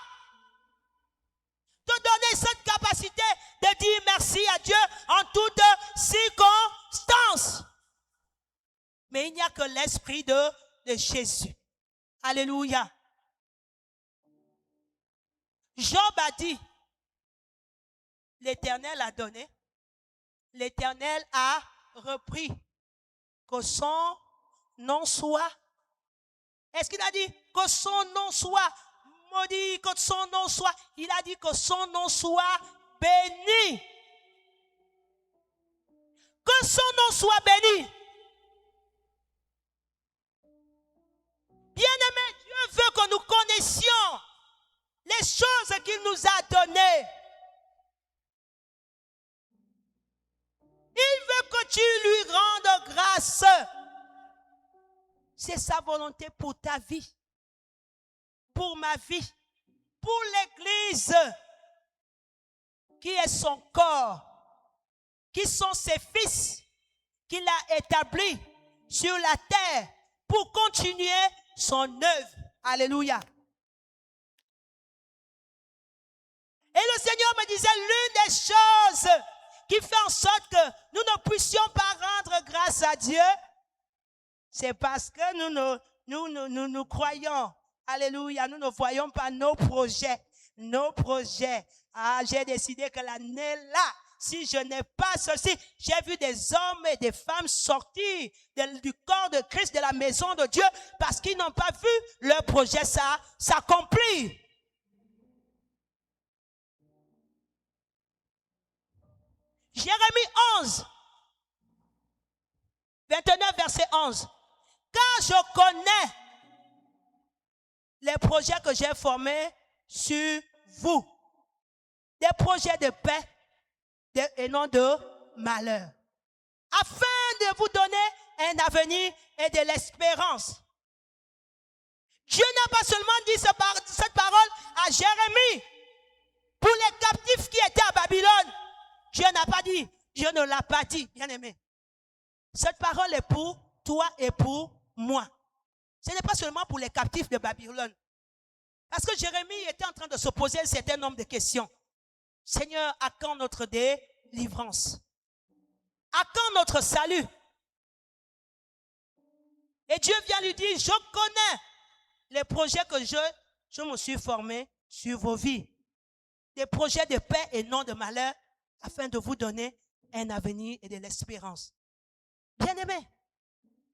te donner cette capacité de dire merci à Dieu en toutes circonstances. Mais il n'y a que l'esprit de Jésus. Alléluia. Job a dit, l'Éternel a donné, l'Éternel a repris, que son nom soit. Est-ce qu'il a dit que son nom soit maudit, que son nom soit? Il a dit que son nom soit béni. Que son nom soit béni. Bien-aimé, Dieu veut que nous connaissions les choses qu'il nous a données. Il veut que tu lui rendes grâce. C'est sa volonté pour ta vie, pour ma vie, pour l'Église, qui est son corps, qui sont ses fils, qu'il a établis sur la terre pour continuer son œuvre. Alléluia. Et le Seigneur me disait, l'une des choses qui fait en sorte que nous ne puissions pas rendre grâce à Dieu, c'est parce que nous croyons, alléluia, nous ne voyons pas nos projets. Ah, j'ai décidé que l'année là, si je n'ai pas ceci. J'ai vu des hommes et des femmes sortir du corps de Christ, de la maison de Dieu, parce qu'ils n'ont pas vu leur projet s'accomplir. Jérémie 11, 29, verset 11. Car je connais les projets que j'ai formés sur vous. Des projets de paix et non de malheur. Afin de vous donner un avenir et de l'espérance. Dieu n'a pas seulement dit cette parole à Jérémie pour les captifs qui étaient à Babylone. Dieu n'a pas dit, Dieu ne l'a pas dit, bien aimé. Cette parole est pour toi et pour moi. Ce n'est pas seulement pour les captifs de Babylone. Parce que Jérémie était en train de se poser un certain nombre de questions. Seigneur, à quand notre délivrance? À quand notre salut? Et Dieu vient lui dire, je connais les projets que je me suis formé sur vos vies. Des projets de paix et non de malheur, afin de vous donner un avenir et de l'espérance. Bien-aimés,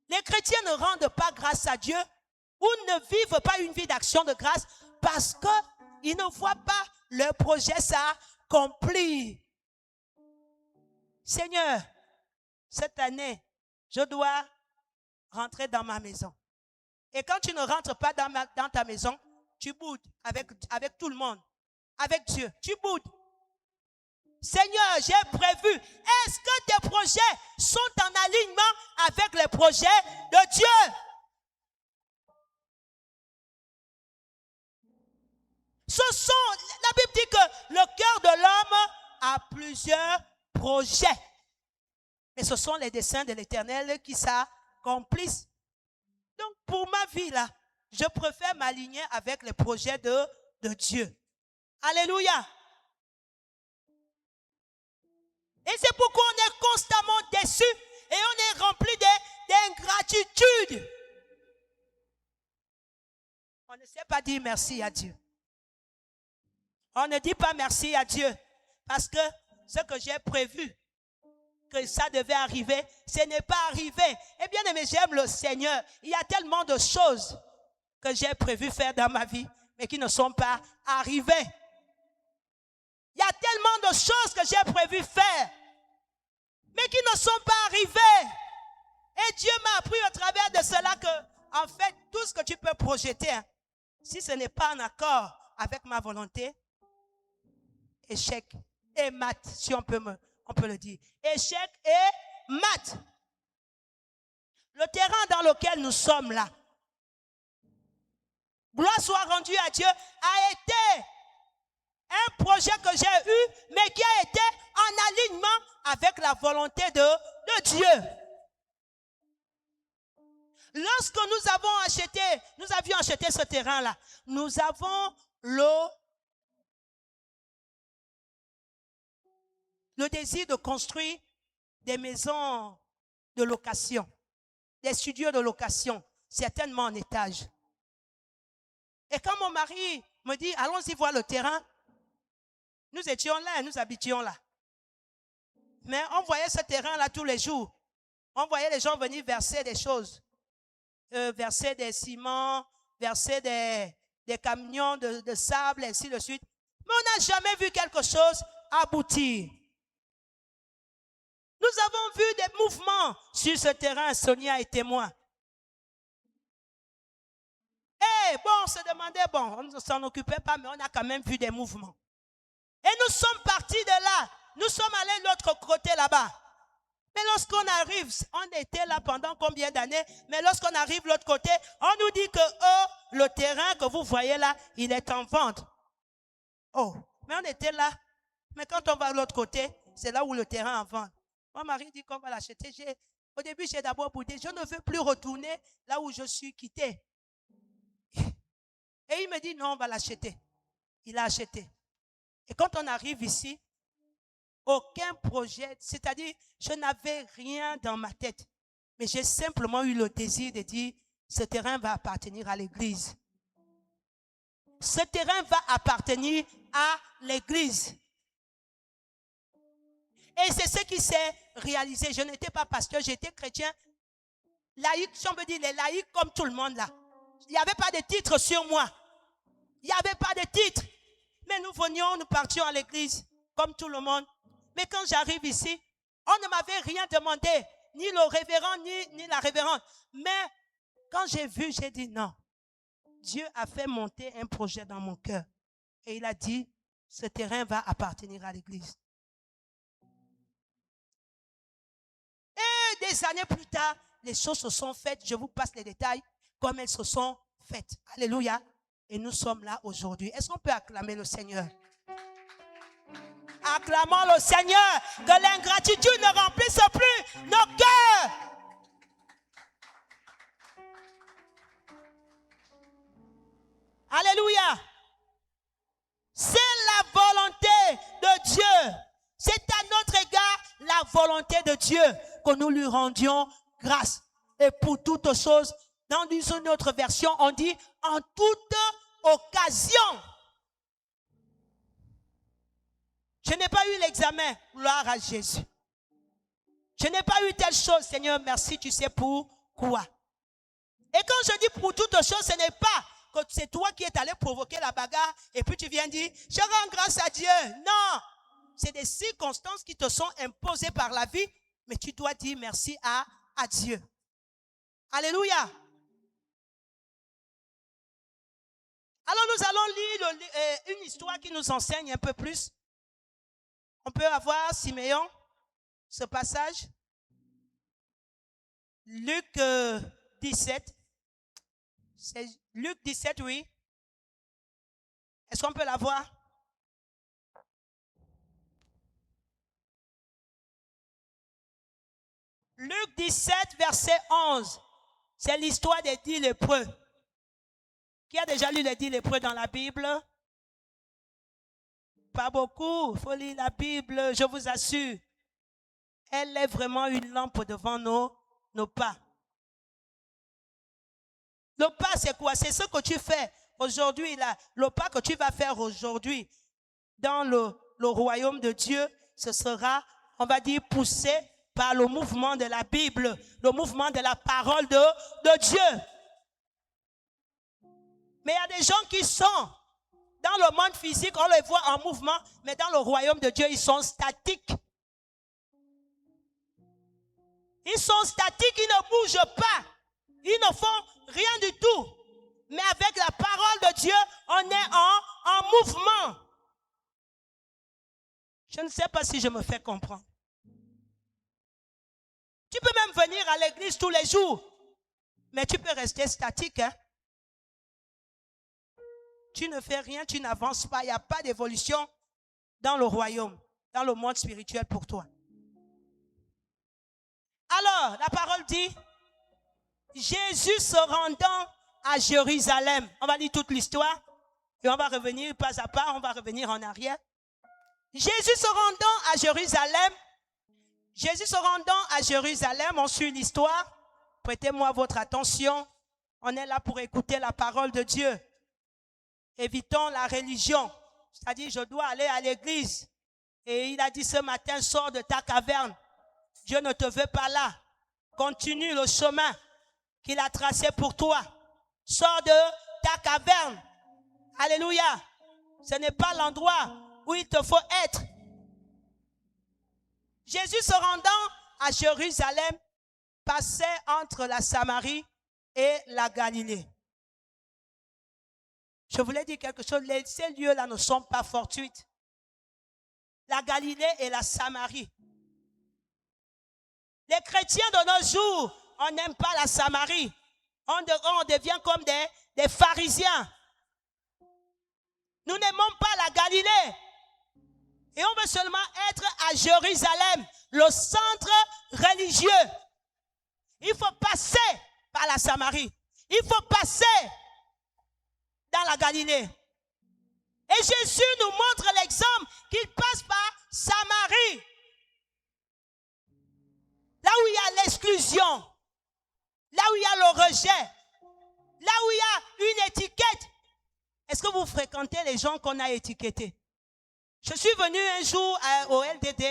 les chrétiens ne rendent pas grâce à Dieu ou ne vivent pas une vie d'action de grâce parce qu'ils ne voient pas leur projet s'accomplir. Seigneur, cette année, je dois rentrer dans ma maison. Et quand tu ne rentres pas dans ta maison, tu boudes avec tout le monde, avec Dieu. Tu boudes. Seigneur, j'ai prévu. Est-ce que tes projets sont en alignement avec les projets de Dieu? La Bible dit que le cœur de l'homme a plusieurs projets. Mais ce sont les desseins de l'Éternel qui s'accomplissent. Donc pour ma vie là, je préfère m'aligner avec les projets de Dieu. Alléluia. Et c'est pourquoi on est constamment déçu et on est rempli d'ingratitude. On ne sait pas dire merci à Dieu. On ne dit pas merci à Dieu parce que ce que j'ai prévu, que ça devait arriver, ce n'est pas arrivé. Eh bien, aimé, j'aime le Seigneur. Il y a tellement de choses que j'ai prévu faire dans ma vie, mais qui ne sont pas arrivées. Il y a tellement de choses que j'ai prévu faire, mais qui ne sont pas arrivées. Et Dieu m'a appris au travers de cela que, en fait, tout ce que tu peux projeter, si ce n'est pas en accord avec ma volonté, échec et mat, si on peut le dire. Échec et mat. Le terrain dans lequel nous sommes là, gloire soit rendue à Dieu, a été un projet que j'ai eu, mais qui a été en alignement avec la volonté de Dieu. Lorsque nous avions acheté ce terrain-là, nous avons le désir de construire des maisons de location, des studios de location, certainement en étage. Et quand mon mari me dit, allons-y voir le terrain, nous étions là, nous habitions là. Mais on voyait ce terrain-là tous les jours. On voyait les gens venir verser des choses, verser des ciments, verser des camions de sable, et ainsi de suite. Mais on n'a jamais vu quelque chose aboutir. Nous avons vu des mouvements sur ce terrain, Sonia est témoin. On se demandait, on ne s'en occupait pas, mais on a quand même vu des mouvements. Et nous sommes partis de là. Nous sommes allés de l'autre côté là-bas. Mais lorsqu'on arrive, on était là pendant combien d'années? Mais lorsqu'on arrive de l'autre côté, on nous dit que le terrain que vous voyez là, il est en vente. Oh, mais on était là. Mais quand on va de l'autre côté, c'est là où le terrain est en vente. Mon mari dit qu'on va l'acheter. Au début, j'ai d'abord boudé. Je ne veux plus retourner là où je suis quitté. Et il me dit non, on va l'acheter. Il a acheté. Et quand on arrive ici, aucun projet, c'est-à-dire, je n'avais rien dans ma tête. Mais j'ai simplement eu le désir de dire, ce terrain va appartenir à l'église. Ce terrain va appartenir à l'église. Et c'est ce qui s'est réalisé. Je n'étais pas pasteur, j'étais chrétien. Laïque, si on peut dire les laïcs comme tout le monde là. Il n'y avait pas de titre sur moi. Il n'y avait pas de titre. Mais nous venions, nous partions à l'église comme tout le monde. Mais quand j'arrive ici, on ne m'avait rien demandé. Ni le révérend, ni la révérende. Mais quand j'ai vu, j'ai dit non. Dieu a fait monter un projet dans mon cœur. Et il a dit, ce terrain va appartenir à l'église. Et des années plus tard, les choses se sont faites. Je vous passe les détails comme elles se sont faites. Alléluia. Et nous sommes là aujourd'hui. Est-ce qu'on peut acclamer le Seigneur? Acclamons le Seigneur. Que l'ingratitude ne remplisse plus nos cœurs. Alléluia. C'est la volonté de Dieu. C'est à notre égard la volonté de Dieu que nous lui rendions grâce. Et pour toutes choses, dans une autre version, on dit en toute occasion. Je n'ai pas eu l'examen, gloire à Jésus. Je n'ai pas eu telle chose, Seigneur, merci, tu sais pourquoi. Et quand je dis pour toutes choses, ce n'est pas que c'est toi qui es allé provoquer la bagarre et puis tu viens dire, je rends grâce à Dieu. Non, c'est des circonstances qui te sont imposées par la vie, mais tu dois dire merci à Dieu. Alléluia. Alors nous allons lire une histoire qui nous enseigne un peu plus. On peut avoir, Siméon, ce passage. Luc 17. C'est Luc 17, oui. Est-ce qu'on peut la voir? Luc 17, verset 11. C'est l'histoire des 10 lépreux. Qui a déjà lu les 10 lépreux dans la Bible? Pas beaucoup. Il faut lire la Bible, je vous assure. Elle est vraiment une lampe devant nos pas. Le pas, c'est quoi? C'est ce que tu fais aujourd'hui, là. Le pas que tu vas faire aujourd'hui dans le royaume de Dieu, ce sera, on va dire, poussé par le mouvement de la Bible, le mouvement de la parole de Dieu. Mais il y a des gens qui sont dans le monde physique, on les voit en mouvement, mais dans le royaume de Dieu, ils sont statiques. Ils sont statiques, ils ne bougent pas. Ils ne font rien du tout. Mais avec la parole de Dieu, on est en mouvement. Je ne sais pas si je me fais comprendre. Tu peux même venir à l'église tous les jours, mais tu peux rester statique. Hein? Tu ne fais rien, tu n'avances pas. Il n'y a pas d'évolution dans le royaume, dans le monde spirituel pour toi. Alors, la parole dit, Jésus se rendant à Jérusalem. On va lire toute l'histoire et on va revenir pas à pas, on va revenir en arrière. Jésus se rendant à Jérusalem. Jésus se rendant à Jérusalem, on suit l'histoire. Prêtez-moi votre attention. On est là pour écouter la parole de Dieu. Évitons la religion. C'est-à-dire, je dois aller à l'église. Et il a dit ce matin, sors de ta caverne. Dieu ne te veut pas là. Continue le chemin qu'il a tracé pour toi. Sors de ta caverne. Alléluia. Ce n'est pas l'endroit où il te faut être. Jésus se rendant à Jérusalem passait entre la Samarie et la Galilée. Je voulais dire quelque chose. Ces lieux-là ne sont pas fortuits. La Galilée et la Samarie. Les chrétiens de nos jours, on n'aime pas la Samarie. On devient comme des pharisiens. Nous n'aimons pas la Galilée. Et on veut seulement être à Jérusalem, le centre religieux. Il faut passer par la Samarie. Il faut passer dans la Galilée. Et Jésus nous montre l'exemple qu'il passe par Samarie. Là où il y a l'exclusion, là où il y a le rejet, là où il y a une étiquette. Est-ce que vous fréquentez les gens qu'on a étiquetés? Je suis venu un jour au LDD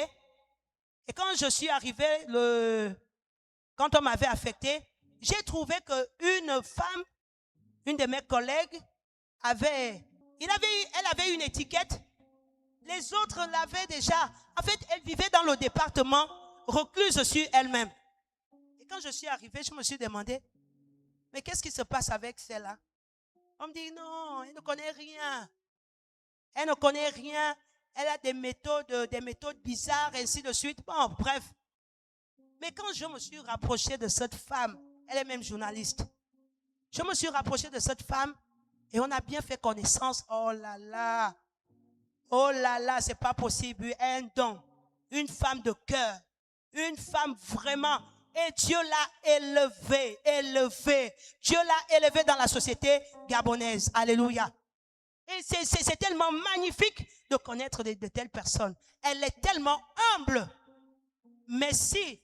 Et quand je suis arrivé, quand on m'avait affecté, j'ai trouvé qu'une femme, une de mes collègues, elle avait une étiquette. Les autres l'avaient déjà. En fait, elle vivait dans le département, recluse sur elle-même. Et quand je suis arrivé, je me suis demandé, mais qu'est-ce qui se passe avec celle-là? On me dit, non, elle ne connaît rien. Elle ne connaît rien. Elle a des méthodes bizarres, ainsi de suite. Bon, bref. Mais quand je me suis rapproché de cette femme, elle est même journaliste. Je me suis rapproché de cette femme et on a bien fait connaissance. Oh là là, c'est pas possible. Un don, une femme de cœur, une femme vraiment. Et Dieu l'a élevée. Dieu l'a élevée dans la société gabonaise. Alléluia. Et c'est tellement magnifique de connaître de telles personnes. Elle est tellement humble. Mais si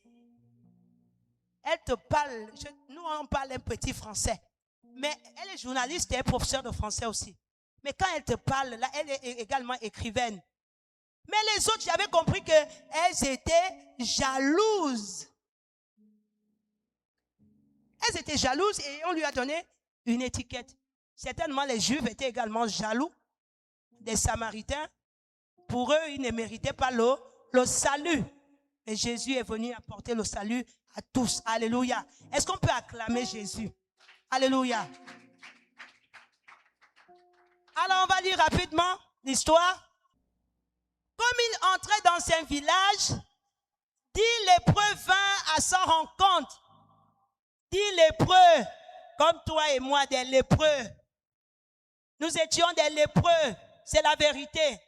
elle te parle, nous on parle un petit français, mais elle est journaliste et professeure de français aussi. Mais quand elle te parle, là, elle est également écrivaine. Mais les autres, j'avais compris qu'elles étaient jalouses. Elles étaient jalouses et on lui a donné une étiquette. Certainement, les Juifs étaient également jaloux des Samaritains. Pour eux, ils ne méritaient pas le salut. Et Jésus est venu apporter le salut à tous. Alléluia. Est-ce qu'on peut acclamer Jésus? Alléluia. Alors, on va lire rapidement l'histoire. Comme il entrait dans un village, 10 lépreux vinrent à sa rencontre. 10 lépreux, comme toi et moi, des lépreux. Nous étions des lépreux, c'est la vérité.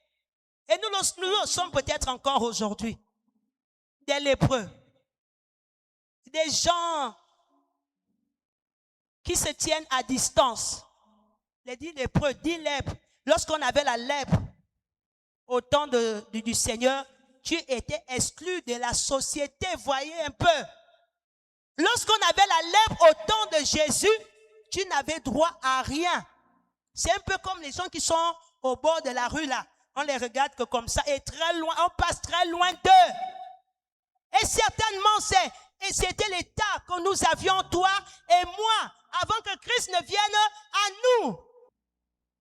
Et nous le sommes peut-être encore aujourd'hui. Des lépreux. Des gens qui se tiennent à distance. Les 10 lépreux, 10 lèpres. Lorsqu'on avait la lèpre au temps du Seigneur, tu étais exclu de la société. Voyez un peu. Lorsqu'on avait la lèpre au temps de Jésus, tu n'avais droit à rien. C'est un peu comme les gens qui sont au bord de la rue là. On les regarde que comme ça et très loin, on passe très loin d'eux. Et certainement c'était l'état que nous avions, toi et moi, avant que Christ ne vienne à nous.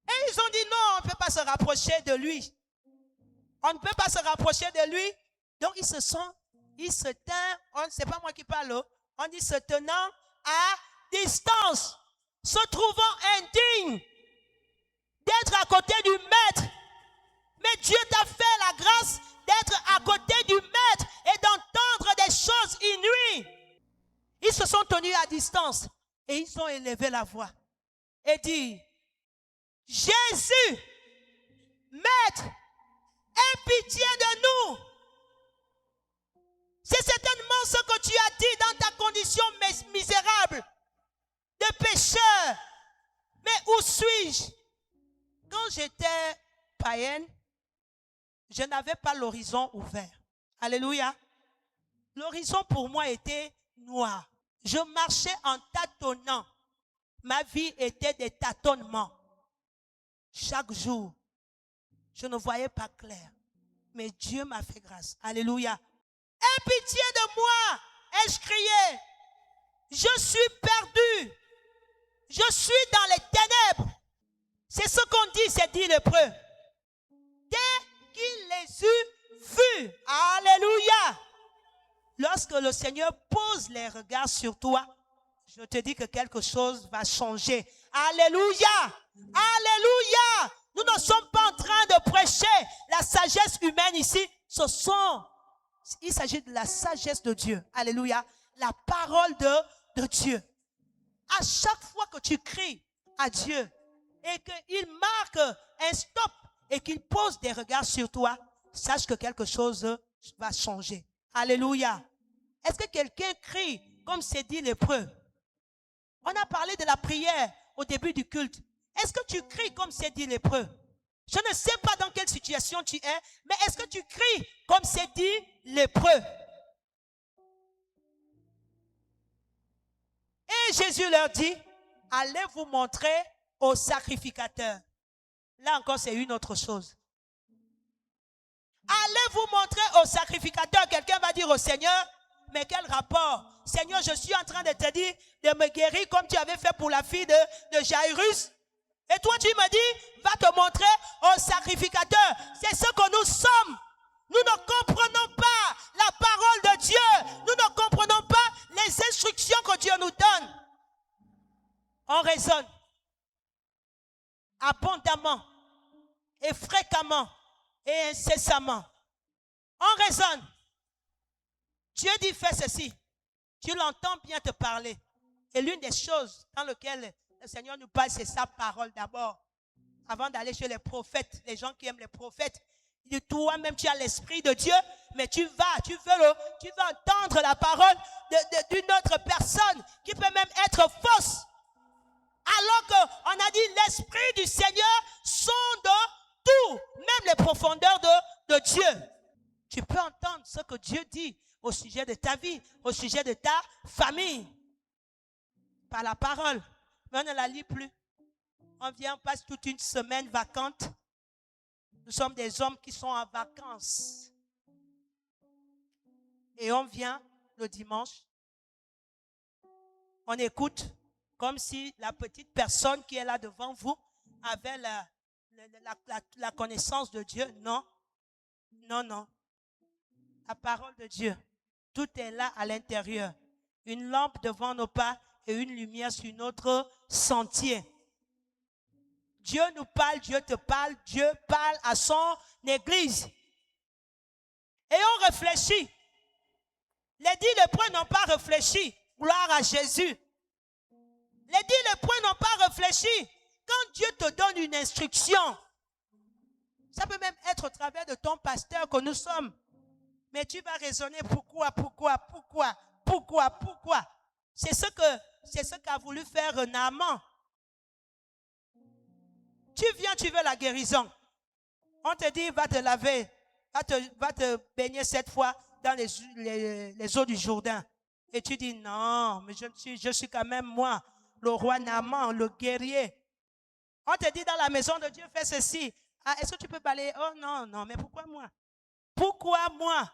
Et ils ont dit non, on ne peut pas se rapprocher de lui. On ne peut pas se rapprocher de lui. Donc ils se tinrent, c'est pas moi qui parle, on dit se tenant à distance, se trouvant indignes d'être à côté du maître. Mais Dieu t'a fait la grâce d'être à côté du maître et d'entendre des choses inouïes. Ils se sont tenus à distance et ils ont élevé la voix et dit, Jésus, maître, aie pitié de nous. C'est certainement ce que tu as dit dans ta condition misérable de pécheur. Mais où suis-je? Quand j'étais païenne, je n'avais pas l'horizon ouvert. Alléluia. L'horizon pour moi était noir. Je marchais en tâtonnant. Ma vie était des tâtonnements. Chaque jour, je ne voyais pas clair. Mais Dieu m'a fait grâce. Alléluia. Aie pitié de moi, ai-je crié. Je suis perdu. Je suis dans les ténèbres. C'est ce qu'on dit, c'est dit lépreux. Dès qu'il les eut vus, alléluia. Lorsque le Seigneur pose les regards sur toi, je te dis que quelque chose va changer. Alléluia. Alléluia. Nous ne sommes pas en train de prêcher la sagesse humaine ici. Il s'agit de la sagesse de Dieu. Alléluia. La parole de Dieu. À chaque fois que tu cries à Dieu et qu'il marque un stop et qu'il pose des regards sur toi, sache que quelque chose va changer. Alléluia. Est-ce que quelqu'un crie comme c'est dit lépreux? On a parlé de la prière au début du culte. Est-ce que tu cries comme c'est dit lépreux? Je ne sais pas dans quelle situation tu es, mais est-ce que tu cries comme c'est dit lépreux? Et Jésus leur dit, allez vous montrer au sacrificateur. Là encore, c'est une autre chose. Allez vous montrer au sacrificateur. Quelqu'un va dire au Seigneur, mais quel rapport? Seigneur, je suis en train de te dire de me guérir comme tu avais fait pour la fille de Jairus. Et toi, tu me dis, va te montrer au sacrificateur. C'est ce que nous sommes. Nous ne comprenons pas la parole de Dieu. Nous ne comprenons pas les instructions que Dieu nous donne. On raisonne abondamment et fréquemment et incessamment. On raisonne. Dieu dit fais ceci. Tu l'entends bien te parler. Et l'une des choses dans lesquelles le Seigneur nous parle, c'est sa parole d'abord. Avant d'aller chez les prophètes, les gens qui aiment les prophètes, il dit toi-même tu as l'esprit de Dieu, mais tu veux entendre la parole d'une autre personne qui peut même être fausse. Alors qu'on a dit l'esprit du Seigneur sonde tout, même les profondeurs de Dieu. Tu peux entendre ce que Dieu dit au sujet de ta vie, au sujet de ta famille. Par la parole. Mais on ne la lit plus. On vient, on passe toute une semaine vacante. Nous sommes des hommes qui sont en vacances. Et on vient le dimanche. On écoute comme si la petite personne qui est là devant vous avait la connaissance de Dieu. Non. Non, non. La parole de Dieu. Tout est là à l'intérieur. Une lampe devant nos pas et une lumière sur notre sentier. Dieu nous parle, Dieu te parle, Dieu parle à son église. Et on réfléchit. Les 10 lépreux n'ont pas réfléchi. Gloire à Jésus. Les 10 lépreux n'ont pas réfléchi. Quand Dieu te donne une instruction, ça peut même être au travers de ton pasteur que nous sommes. Mais tu vas raisonner pourquoi. C'est ce qu'a voulu faire Naaman. Tu viens, tu veux la guérison. On te dit, va te laver, va te baigner 7 fois dans les eaux du Jourdain. Et tu dis, non, mais je suis quand même moi, le roi Naaman, le guerrier. On te dit dans la maison de Dieu, fais ceci. Ah, est-ce que tu peux balayer? Oh non, mais pourquoi moi? Pourquoi moi?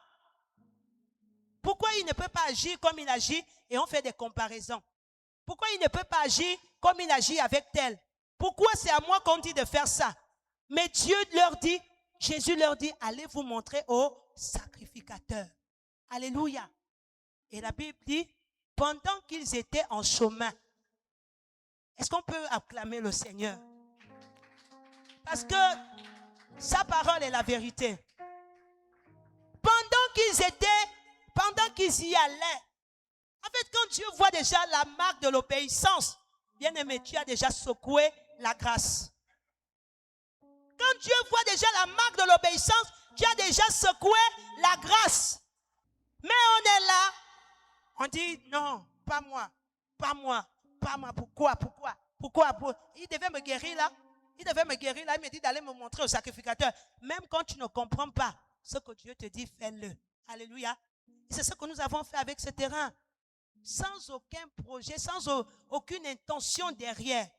Pourquoi il ne peut pas agir comme il agit et on fait des comparaisons? Pourquoi il ne peut pas agir comme il agit avec tel? Pourquoi c'est à moi qu'on dit de faire ça? Mais Dieu leur dit, Jésus leur dit, allez vous montrer au sacrificateur. Alléluia. Et la Bible dit, pendant qu'ils étaient en chemin, est-ce qu'on peut acclamer le Seigneur? Parce que sa parole est la vérité. Pendant qu'ils y allaient, en fait, quand Dieu voit déjà la marque de l'obéissance, bien-aimé, tu as déjà secoué la grâce. Quand Dieu voit déjà la marque de l'obéissance, tu as déjà secoué la grâce. Mais on est là, on dit non, pas moi. Pourquoi? Il devait me guérir là. Il me dit d'aller me montrer au sacrificateur. Même quand tu ne comprends pas ce que Dieu te dit, fais-le. Alléluia. C'est ce que nous avons fait avec ce terrain. Sans aucun projet, sans aucune intention derrière.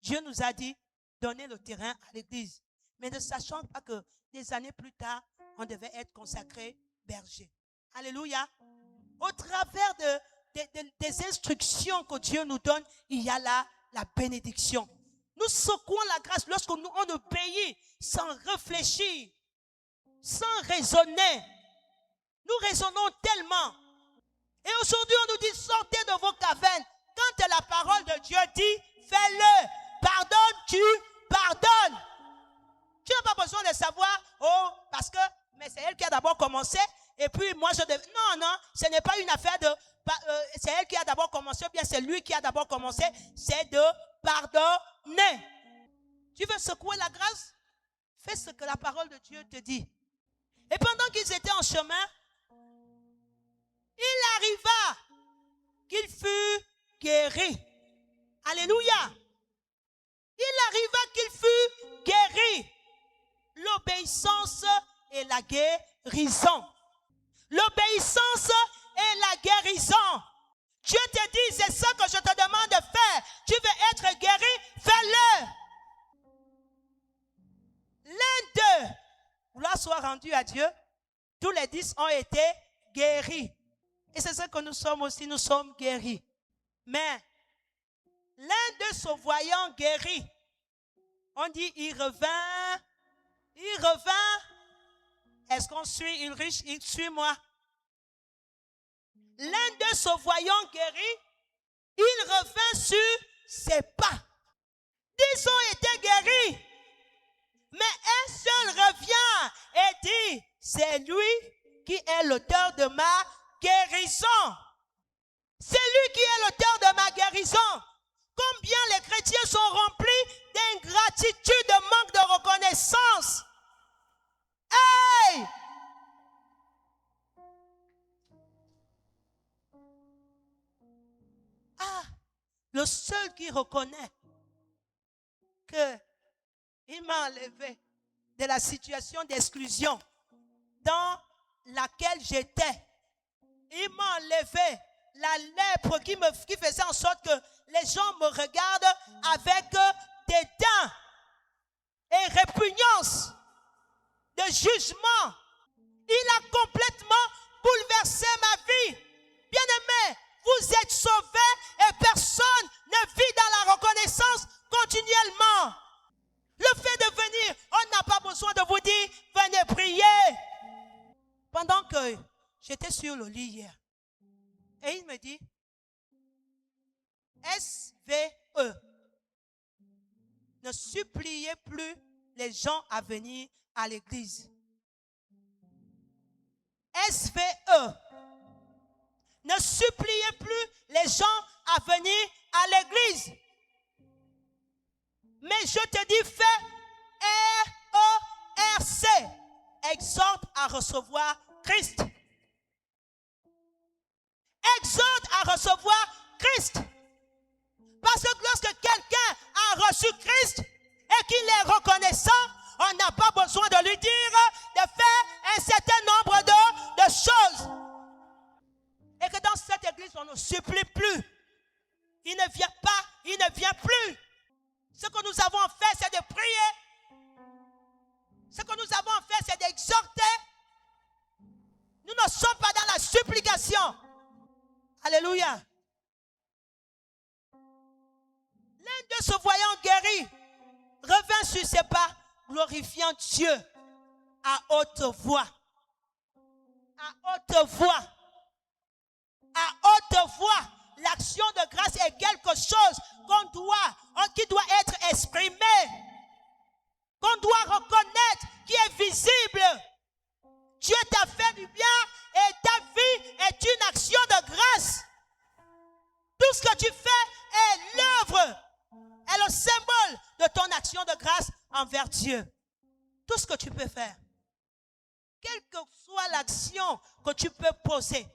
Dieu nous a dit, donnez le terrain à l'église. Mais ne sachant pas que des années plus tard, on devait être consacré berger. Alléluia. Au travers des instructions que Dieu nous donne, il y a là la bénédiction. Nous secouons la grâce lorsque on obéit sans réfléchir, sans raisonner. Nous raisonnons tellement. Et aujourd'hui, on nous dit, sortez de vos cavernes. Quand la parole de Dieu dit, fais-le. Pardonne, tu pardonnes. Tu n'as pas besoin de savoir, parce que, mais c'est elle qui a d'abord commencé, et puis moi je devais. Non, ce n'est pas une affaire de, c'est elle qui a d'abord commencé, ou bien c'est lui qui a d'abord commencé, c'est de pardonner. Tu veux secouer la grâce? Fais ce que la parole de Dieu te dit. Et pendant qu'ils étaient en chemin, il arriva qu'il fut guéri. Alléluia. Il arriva qu'il fut guéri. L'obéissance et la guérison. L'obéissance et la guérison. Dieu te dit, c'est ça que je te demande de faire. Tu veux être guéri, fais-le. L'un d'eux, gloire soit rendue à Dieu, tous les 10 ont été guéris. Et c'est ce que nous sommes aussi, nous sommes guéris. Mais l'un de se voyant guéri, on dit il revint. Est-ce qu'on suit une riche? Il suit moi. L'un de se voyant guéri, il revint sur ses pas. 10 ont été guéris. Mais un seul revient et dit, c'est lui qui est l'auteur de ma guérison. C'est lui qui est l'auteur de ma guérison. Combien les chrétiens sont remplis d'ingratitude, de manque de reconnaissance. Hey! Ah, le seul qui reconnaît qu'il m'a enlevé de la situation d'exclusion dans laquelle j'étais. Il m'a enlevé la lèpre qui faisait en sorte que les gens me regardent avec dédain et répugnance de jugement. Il a complètement bouleversé ma vie. Bien-aimés, vous êtes sauvés et personne ne vit dans la reconnaissance continuellement. Le fait de venir, on n'a pas besoin de vous dire, venez prier. Pendant que j'étais sur le lit hier, et il me dit, SVE, ne suppliez plus les gens à venir à l'église. SVE, ne suppliez plus les gens à venir à l'église. Mais je te dis, fais RERC, exhorte à recevoir Christ. Exhorte à recevoir Christ. Parce que lorsque quelqu'un a reçu Christ et qu'il est reconnaissant, on n'a pas besoin de lui dire de faire un certain nombre de choses. Et que dans cette église, on ne supplie plus. Il ne vient pas, il ne vient plus. Ce que nous avons fait, c'est de prier. Ce que nous avons fait, c'est d'exhorter. Nous ne sommes pas dans la supplication. Alléluia. L'un de se voyant guéri revint sur ses pas, glorifiant Dieu à haute voix. À haute voix. À haute voix. L'action de grâce est quelque chose qui doit être exprimé, qu'on doit reconnaître, qui est visible. Dieu t'a fait du bien et ta vie est une action de grâce. Tout ce que tu fais est l'œuvre, est le symbole de ton action de grâce envers Dieu. Tout ce que tu peux faire, quelle que soit l'action que tu peux poser,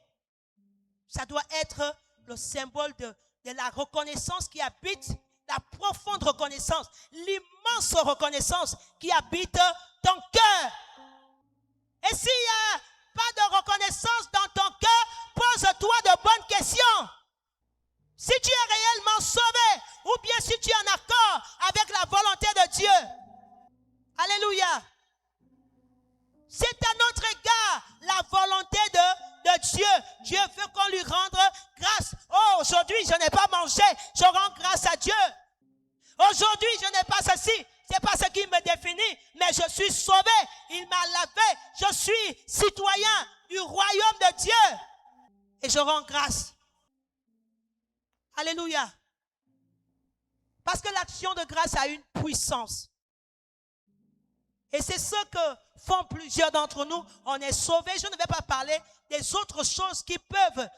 ça doit être le symbole de la reconnaissance qui habite, la profonde reconnaissance, l'immense reconnaissance qui habite ton cœur. Et s'il n'y a pas de reconnaissance dans ton cœur, pose-toi de bonnes questions. Si tu es réellement sauvé, ou bien si tu es en accord avec la volonté de Dieu. Alléluia. C'est à notre égard la volonté de Dieu. Dieu veut qu'on lui rende grâce. Oh, aujourd'hui, je n'ai pas mangé. Je rends grâce à Dieu. Aujourd'hui, je n'ai pas ceci. C'est pas ce qui me définit. Mais je suis sauvé. Il m'a lavé. Je suis citoyen du royaume de Dieu. Et je rends grâce. Alléluia. Parce que l'action de grâce a une puissance. Et c'est ce que font plusieurs d'entre nous. On est sauvés. Je ne vais pas parler des autres choses qui peuvent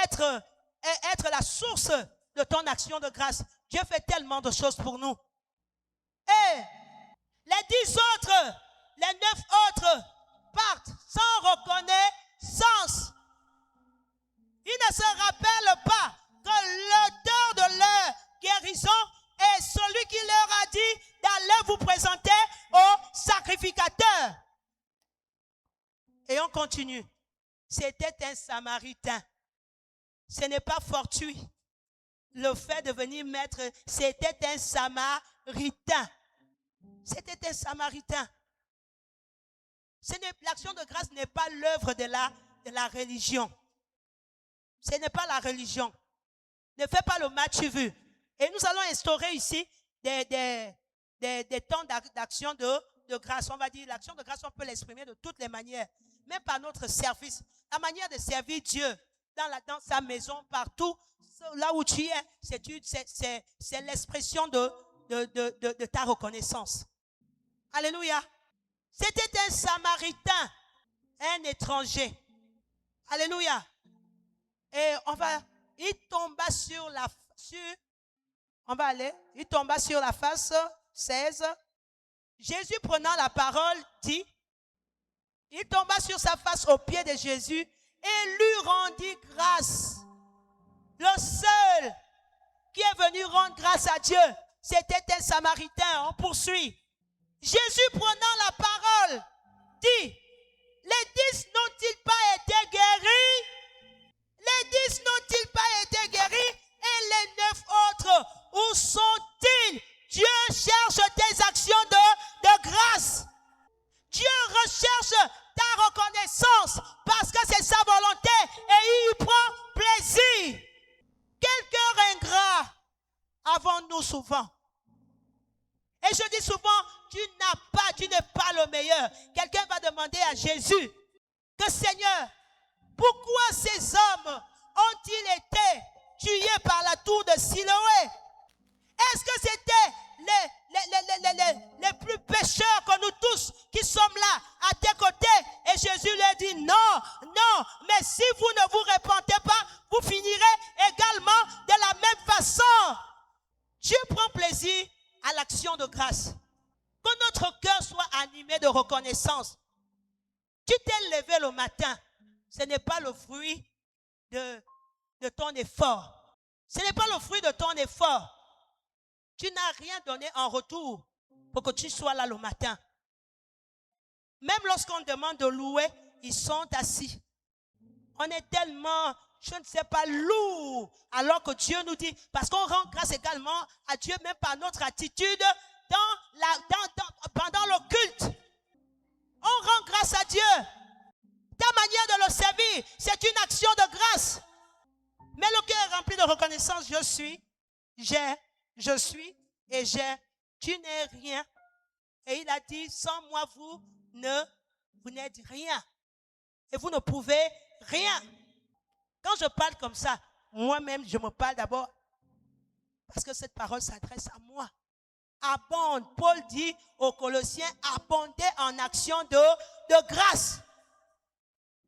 être la source de ton action de grâce. Dieu fait tellement de choses pour nous. Et les 10 autres, les 9 autres partent sans reconnaissance. Ils ne se rappellent pas que l'auteur de leur guérison est celui qui leur a dit d'aller vous présenter au sacrificateur. Et on continue. C'était un Samaritain. Ce n'est pas fortuit. Le fait de venir mettre, c'était un Samaritain. C'était un Samaritain. L'action de grâce n'est pas l'œuvre de la religion. Ce n'est pas la religion. Ne fais pas le match vu. Et nous allons instaurer ici des temps d'action de grâce. On va dire l'action de grâce, on peut l'exprimer de toutes les manières. Même par notre service. La manière de servir Dieu dans sa maison, partout, là où tu es, c'est l'expression de ta reconnaissance. Alléluia. C'était un Samaritain, un étranger. Alléluia. Et il tomba il tomba sur la face 16. Jésus prenant la parole dit, il tomba sur sa face aux pieds de Jésus et lui rendit grâce. Le seul qui est venu rendre grâce à Dieu, c'était un Samaritain. On poursuit. Jésus prenant la parole dit, les 10 n'ont-ils pas été guéris? Les 10 n'ont-ils pas été guéris? Et les 9 autres, où sont-ils? Dieu cherche tes actions de grâce. Dieu recherche ta reconnaissance parce que c'est sa volonté et il y prend plaisir. Quel cœur ingrat avons-nous souvent? Et je dis souvent, tu n'es pas le meilleur. Quelqu'un va demander à Jésus que Seigneur, pourquoi ces hommes ont-ils été tués par la tour de Siloé? Est-ce que c'était les plus pécheurs que nous tous qui sommes là à tes côtés? Et Jésus leur dit non, mais si vous ne vous repentez pas, vous finirez également de la même façon. Dieu prend plaisir à l'action de grâce. Que notre cœur soit animé de reconnaissance. Tu t'es levé le matin, ce n'est pas le fruit de ton effort. Ce n'est pas le fruit de ton effort. Tu n'as rien donné en retour pour que tu sois là le matin. Même lorsqu'on demande de louer, ils sont assis. On est tellement, je ne sais pas, lourd, alors que Dieu nous dit, parce qu'on rend grâce également à Dieu, même par notre attitude pendant le culte. On rend grâce à Dieu. Ta manière de le servir, c'est une action de grâce. Mais le cœur est rempli de reconnaissance. Je suis et j'ai. Tu n'es rien. Et il a dit, sans moi, vous n'êtes rien. Et vous ne pouvez rien. Quand je parle comme ça, moi-même, je me parle d'abord parce que cette parole s'adresse à moi. Abonde. Paul dit aux Colossiens, abondez en action de grâce.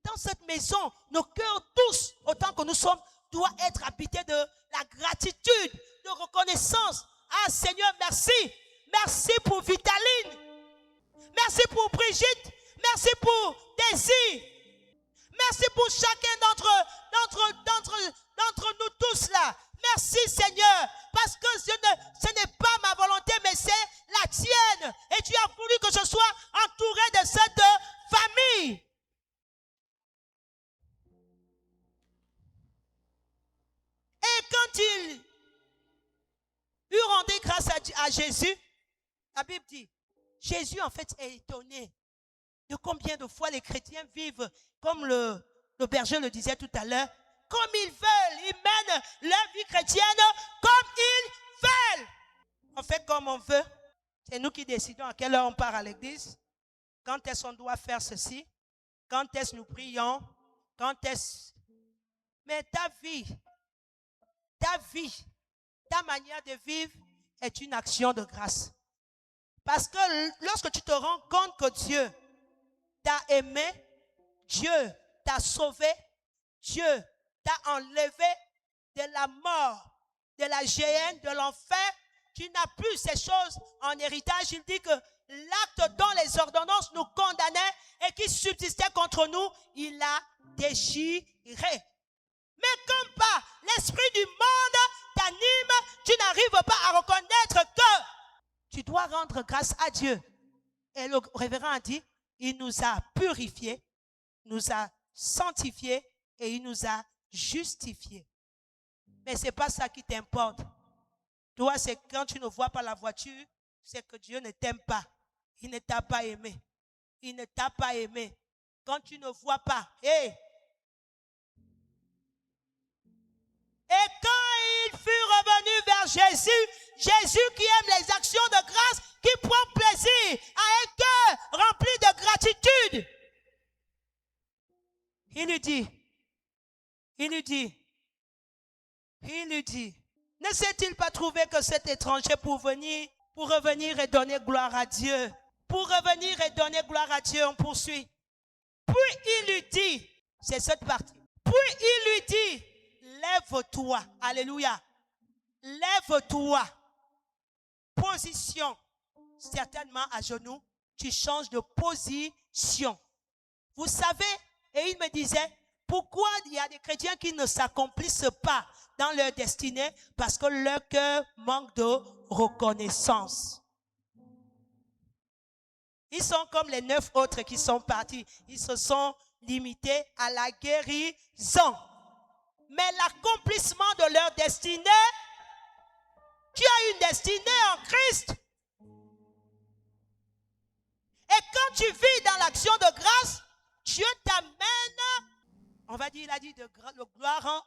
Dans cette maison, nos cœurs tous, autant que nous sommes, doivent être habités de la gratitude, de reconnaissance. Ah Seigneur, merci. Merci pour Vitaline. Merci pour Brigitte. Merci pour Daisy. Merci pour chacun d'entre nous tous là. Merci Seigneur, parce que ce n'est pas ma volonté, mais c'est la tienne. Et tu as voulu que je sois entouré de cette famille. Et quand il lui rendait grâce à Jésus, la Bible dit, Jésus en fait est étonné de combien de fois les chrétiens vivent, comme le berger le disait tout à l'heure, comme ils veulent. Ils mènent leur vie chrétienne comme ils veulent. On fait comme on veut. C'est nous qui décidons à quelle heure on part à l'église. Quand est-ce qu'on doit faire ceci? Quand est-ce nous prions? Quand est-ce... Mais ta vie, ta manière de vivre est une action de grâce. Parce que lorsque tu te rends compte que Dieu t'a aimé, Dieu t'a sauvé, Dieu t'a enlevé de la mort, de la géhenne, de l'enfer, tu n'as plus ces choses en héritage. Il dit que l'acte dont les ordonnances nous condamnaient et qui subsistait contre nous, il l'a déchiré. Mais comme pas l'esprit du monde t'anime, tu n'arrives pas à reconnaître que tu dois rendre grâce à Dieu. Et le révérend a dit, il nous a purifiés, nous a sanctifiés et il nous a justifiés. Mais ce n'est pas ça qui t'importe. Toi, c'est quand tu ne vois pas la voiture, c'est que Dieu ne t'aime pas. Il ne t'a pas aimé. il ne t'a pas aimé. Quand tu ne vois pas, hey. Et quand il fut revenu vers Jésus, Jésus qui aime les actions de grâce, qui prend plaisir à un cœur rempli de gratitude, il lui dit, ne s'est-il pas trouvé que cet étranger pour revenir et donner gloire à Dieu? Pour revenir et donner gloire à Dieu, on poursuit. Puis il lui dit, c'est cette partie, puis il lui dit, lève-toi, alléluia, lève-toi, position, certainement à genoux, tu changes de position. Vous savez, et il me disait, pourquoi il y a des chrétiens qui ne s'accomplissent pas dans leur destinée? Parce que leur cœur manque de reconnaissance. Ils sont comme les 9 autres qui sont partis. Ils se sont limités à la guérison. Mais l'accomplissement de leur destinée, tu as une destinée en Christ. Et quand tu vis dans l'action de grâce, Dieu t'amène, on va dire, il a dit de gloire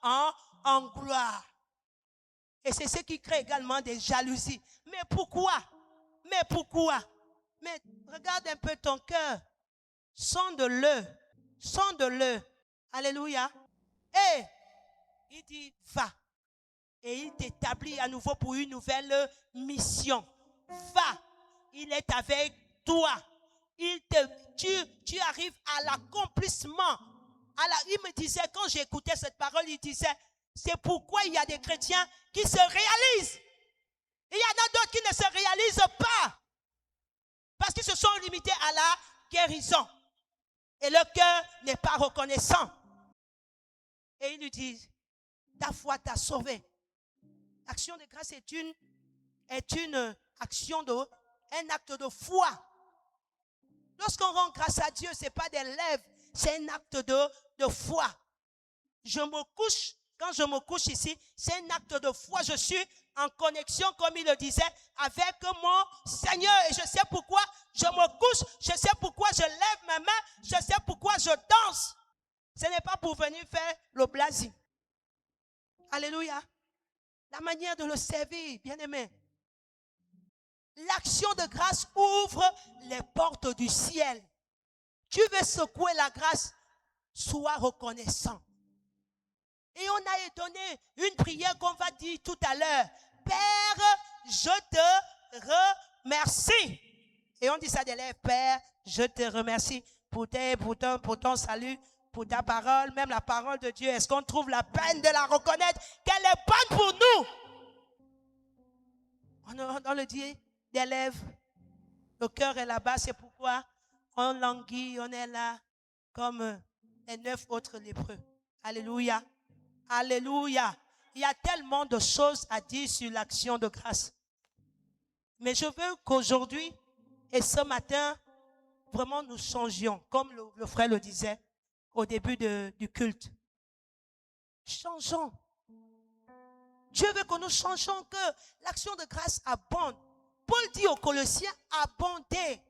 en gloire. Et c'est ce qui crée également des jalousies. Mais pourquoi? Mais regarde un peu ton cœur. Sonde-le. Alléluia. Et il dit, va. Et il t'établit à nouveau pour une nouvelle mission. Va. Il est avec toi. Tu arrives à l'accomplissement. Il me disait, quand j'écoutais cette parole, il disait, c'est pourquoi il y a des chrétiens qui se réalisent. Et il y en a d'autres qui ne se réalisent pas. Parce qu'ils se sont limités à la guérison. Et leur cœur n'est pas reconnaissant. Et il lui dit, ta foi t'a sauvé. L'action de grâce est une action un acte de foi. Lorsqu'on rend grâce à Dieu, ce n'est pas des lèvres, c'est un acte de foi. Quand je me couche ici, c'est un acte de foi. Je suis en connexion, comme il le disait, avec mon Seigneur. Et je sais pourquoi je me couche, je sais pourquoi je lève mes mains, je sais pourquoi je danse. Ce n'est pas pour venir faire l'oblasi. Alléluia. La manière de le servir, bien-aimé. L'action de grâce ouvre les portes du ciel. Tu veux secouer la grâce, sois reconnaissant. Et on a donné une prière qu'on va dire tout à l'heure. Père, je te remercie. Et on dit ça des lèvres. Père, je te remercie pour ton salut, pour ta parole, même la parole de Dieu. Est-ce qu'on trouve la peine de la reconnaître qu'elle est bonne pour nous? On le dit des lèvres. Le cœur est là-bas, c'est pourquoi on languit, on est là comme les 9 autres lépreux. Alléluia. Alléluia. Il y a tellement de choses à dire sur l'action de grâce. Mais je veux qu'aujourd'hui et ce matin, vraiment nous changions, comme le frère le disait au début du culte. Changeons. Dieu veut que nous changeons, que l'action de grâce abonde. Paul dit aux Colossiens, abondez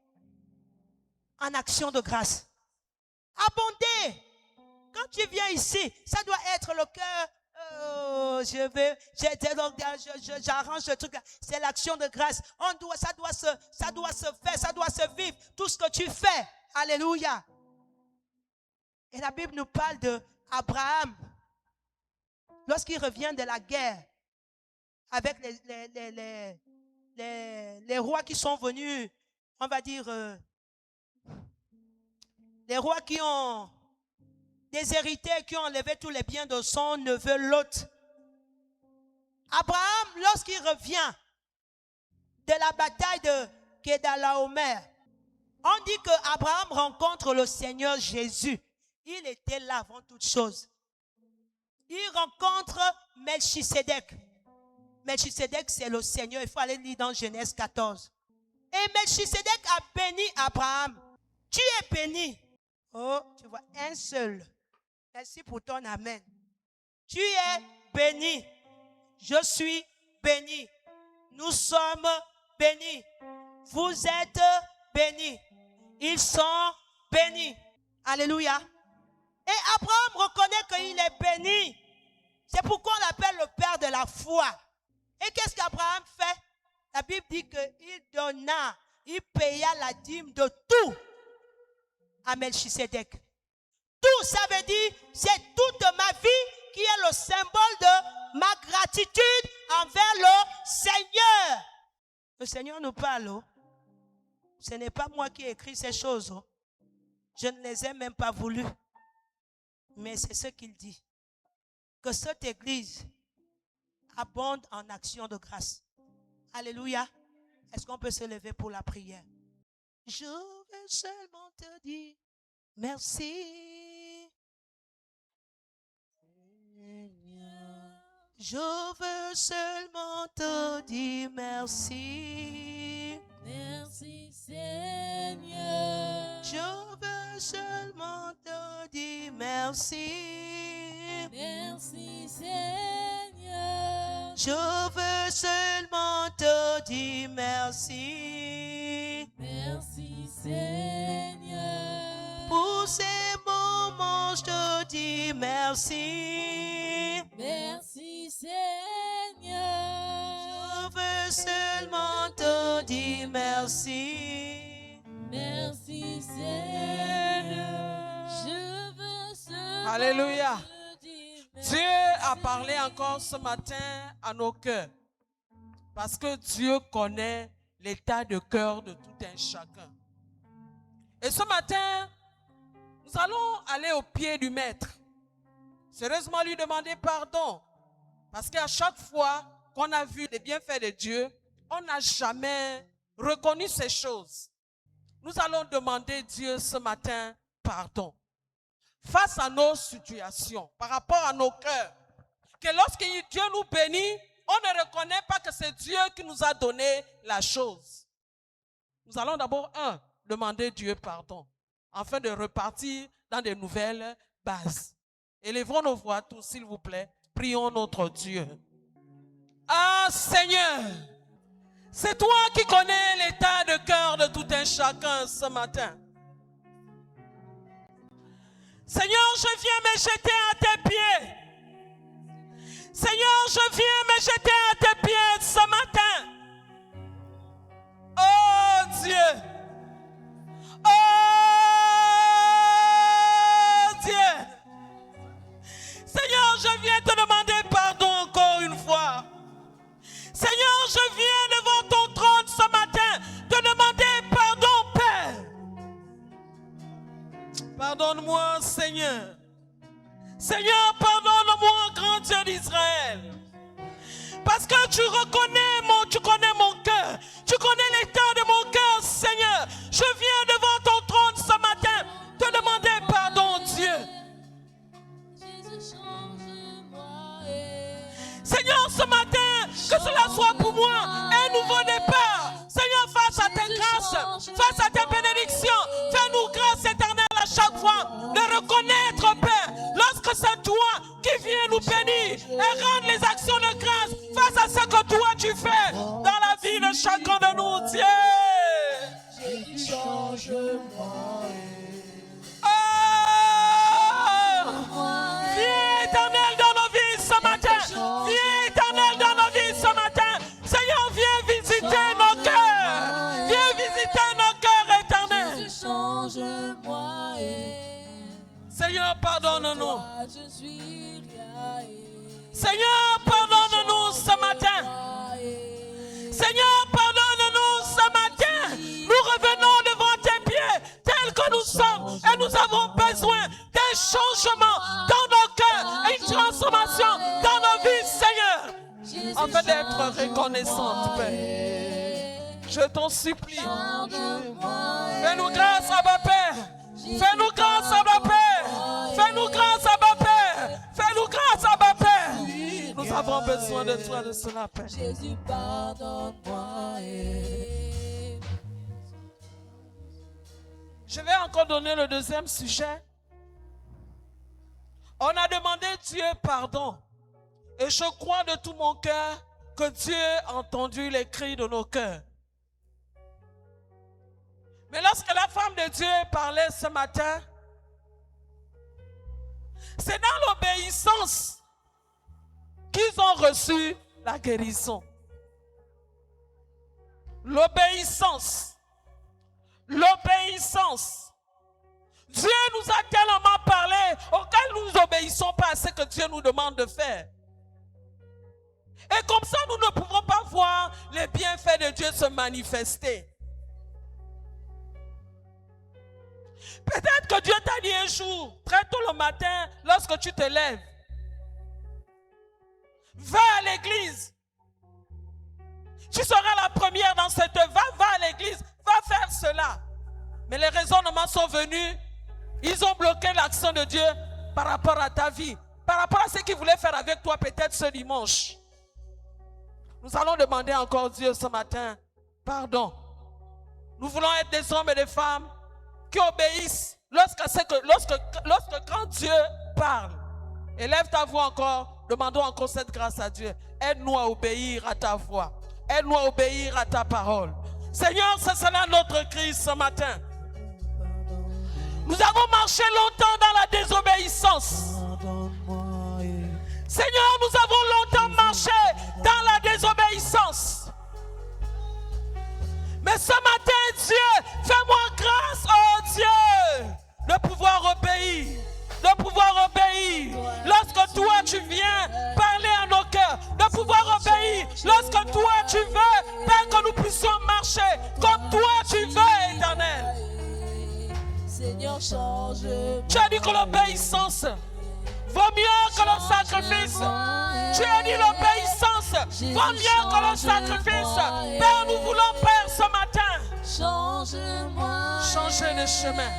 en action de grâce. Abondez. Quand tu viens ici, ça doit être le cœur. J'arrange le truc. C'est l'action de grâce. Ça doit se faire, ça doit se vivre. Tout ce que tu fais. Alléluia. Et la Bible nous parle d'Abraham. Lorsqu'il revient de la guerre, avec les rois qui sont venus, on va dire, les rois qui ont déshérité, qui ont enlevé tous les biens de son neveu Lot. Abraham, lorsqu'il revient de la bataille de Kedalaomer, on dit que Abraham rencontre le Seigneur Jésus. Il était là avant toute chose. Il rencontre Melchisédek. Melchisédek, c'est le Seigneur. Il faut aller lire dans Genèse 14. Et Melchisédek a béni Abraham. Tu es béni. Oh, tu vois, un seul. Merci pour ton amen. Tu es béni. Je suis béni. Nous sommes bénis. Vous êtes bénis. ils sont bénis. Alléluia. Et Abraham reconnaît qu'il est béni. C'est pourquoi on l'appelle le père de la foi. Et qu'est-ce qu'Abraham fait? La Bible dit qu'il donna, il paya la dîme de tout à Melchisédek. Tout, ça veut dire, c'est toute ma vie qui est le symbole de ma gratitude envers le Seigneur. Le Seigneur nous parle. Oh. Ce n'est pas moi qui ai écrit ces choses. Oh. Je ne les ai même pas voulues. Mais c'est ce qu'il dit. Que cette église abonde en action de grâce. Alléluia. Est-ce qu'on peut se lever pour la prière? Je veux seulement te dire merci. Je veux seulement te dire merci. Merci Seigneur. Je veux seulement te dire merci. Merci Seigneur. Je veux seulement te dire merci. Merci Seigneur. Pour ces moments, je te dis merci. Merci Seigneur. Je veux seulement te dire merci. Merci Seigneur. Je veux seulement Alléluia. te dire Dieu a parlé encore ce matin à nos cœurs. Parce que Dieu connaît l'état de cœur de tout un chacun. Et ce matin, nous allons aller au pied du Maître. Sérieusement lui demander pardon. Parce qu'à chaque fois qu'on a vu les bienfaits de Dieu, on n'a jamais reconnu ces choses. Nous allons demander Dieu ce matin pardon. Face à nos situations, par rapport à nos cœurs, que lorsque Dieu nous bénit, on ne reconnaît pas que c'est Dieu qui nous a donné la chose. Nous allons d'abord, demander Dieu pardon, afin de repartir dans de nouvelles bases. Élevons nos voix tous, s'il vous plaît. Prions notre Dieu. Ah Seigneur, c'est toi qui connais l'état de cœur de tout un chacun ce matin. Seigneur, je viens me jeter à tes pieds. Seigneur, je viens me jeter à tes pieds ce matin. Oh Dieu. Oh Dieu. Seigneur, je viens te demander pardon encore une fois. Seigneur, je viens devant ton trône ce matin te demander pardon, Père. Pardonne-moi, Seigneur. Seigneur, pardonne-moi, grand Dieu d'Israël. Parce que tu connais mon cœur. Tu connais l'état de mon cœur, Seigneur. Je viens devant ton trône ce matin te demander pardon, Dieu. Seigneur, ce matin, que cela soit pour moi un nouveau départ. Seigneur, face à tes grâces, face à tes bénédictions, fais-nous grâce éternelle à chaque fois de reconnaître, Père, lorsque c'est toi qui viens nous bénir et rendre les actions de grâce face à ce que toi tu fais dans la vie de chacun de nous, Dieu. Viens éternel dans nos vies ce matin. Viens éternel dans nos vies ce matin. Seigneur, viens visiter nos cœurs. Viens visiter nos cœurs éternels. Seigneur, pardonne-nous. Seigneur, pardonne-nous ce matin. Seigneur, pardonne-nous ce matin. Nous revenons devant tes pieds tels que nous sommes et nous avons besoin d'un changement dans nos cœurs et une transformation dans nos vies, Seigneur, afin d'être reconnaissante, Père. Je t'en supplie. Fais-nous grâce, Abba Père. Fais-nous grâce, Abba Père. Fais-nous grâce, Abba Père. Fais-nous grâce, Abba Père. Nous avons besoin de toi, de cela, Père. Jésus, pardonne-moi. Je vais encore donner le deuxième sujet. On a demandé Dieu pardon. Et je crois de tout mon cœur que Dieu a entendu les cris de nos cœurs. Mais lorsque la femme de Dieu parlait ce matin, c'est dans l'obéissance qu'ils ont reçu la guérison. L'obéissance. L'obéissance. Dieu nous a tellement parlé auquel nous n'obéissons pas à ce que Dieu nous demande de faire. Et comme ça, nous ne pouvons pas voir les bienfaits de Dieu se manifester. Peut-être que Dieu t'a dit un jour, très tôt le matin, lorsque tu te lèves, va à l'église. Tu seras la première dans cette œuvre. Va à l'église, va faire cela. Mais les raisonnements sont venus. Ils ont bloqué l'action de Dieu par rapport à ta vie. Par rapport à ce qu'il voulait faire avec toi peut-être ce dimanche. Nous allons demander encore Dieu ce matin pardon. Nous voulons être des hommes et des femmes qui obéissent lorsque quand Dieu parle. Élève ta voix encore. Demandons encore cette grâce à Dieu. Aide-nous à obéir à ta voix. Aide-nous à obéir à ta parole. Seigneur, c'est cela notre cri ce matin. Nous avons marché longtemps dans la désobéissance. Seigneur, nous avons longtemps marché dans la désobéissance. Mais ce matin, Dieu, fais-moi grâce, oh Dieu, de pouvoir obéir. De pouvoir obéir lorsque toi tu viens parler à nos cœurs, de pouvoir obéir lorsque toi tu veux, Père, que nous puissions marcher comme toi tu veux, Éternel. Seigneur, change. Tu as dit que l'obéissance vaut mieux que le sacrifice. Tu as dit l'obéissance vaut mieux que le sacrifice. Père, nous voulons, Père, ce matin changer de chemin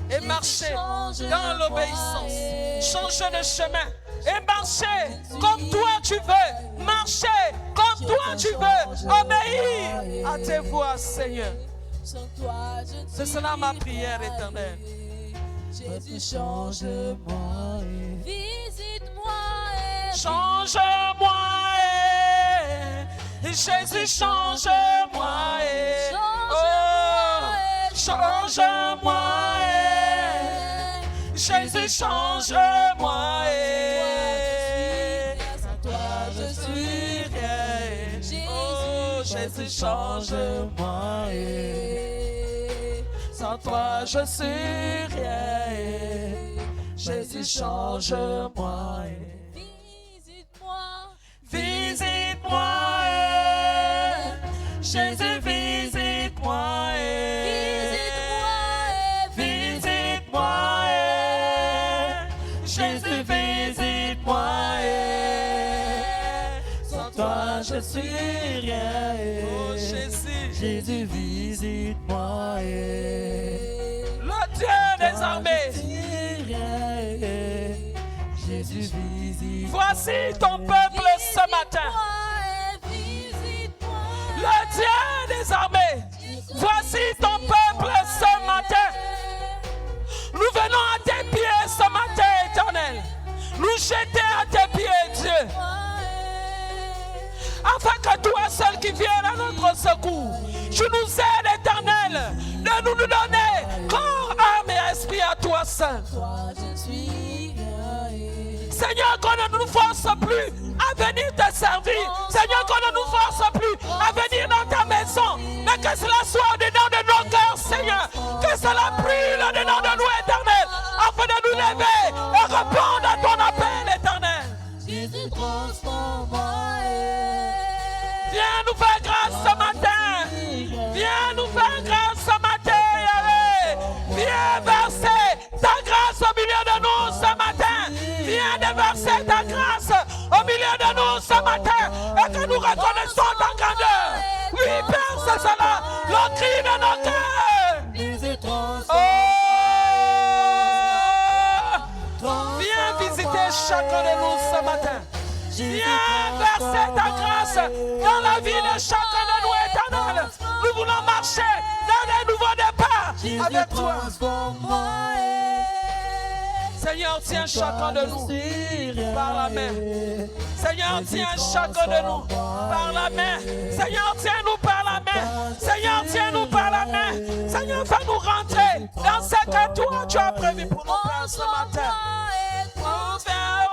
et marcher dans l'obéissance. Changer de chemin et marcher comme toi tu veux. Marcher comme toi tu veux. Obéir à tes voix, Seigneur. C'est cela ma prière, Éternelle. Jésus, change-moi. Visite-moi. Change-moi. Jésus, change-moi. Oh, change-moi. Jésus, change-moi. Sans toi, je suis rien. Oh, Jésus, change-moi. Sans toi, je suis rien. Jésus, change-moi. Visite-moi. Visite-moi. Jésus, visite-moi. Jésus, visite-moi. Sans toi, je suis rien. Oh, Jésus. Jésus, visite-moi. Le Dieu des armées. Jésus, visite. Voici ton peuple ce matin. Le Dieu des armées. Voici ton peuple ce matin. Nous venons à tes pieds ce matin, Éternel. Nous jeter à tes pieds, Dieu. Afin que toi seul qui viens à notre secours, tu nous aides, Éternel, de nous donner corps, âme et esprit à toi seul. Seigneur, qu'on ne nous force plus à venir te servir. Seigneur, qu'on ne nous force plus à venir dans ta maison. Mais que cela soit au-dedans de nos cœurs, Seigneur. Que cela brûle au-dedans de nous, Éternel. Afin de nous lever et répondre à ton appel, Éternel. Jésus, transforme-moi. Viens nous faire grâce ce matin. Viens nous faire grâce ce matin, Yahweh. Viens verser ta grâce au milieu de nous ce matin. Viens déverser ta grâce au milieu de nous ce matin. Et que nous reconnaissons ta grandeur. Oui, Père, c'est cela, le cri de nos cœurs. Oh, viens visiter chacun de nous ce matin. Viens verser ta grâce dans la vie de chacun de nous, Éternel. Nous voulons marcher dans un nouveau départ avec toi. Seigneur, tiens chacun de nous par la main. Seigneur, Seigneur, tiens chacun de nous par la main. Seigneur, tiens-nous par la main. Seigneur, tiens-nous par la main. Seigneur, fais-nous rentrer dans ce que toi tu as prévu pour nous faire ce matin. Pour faire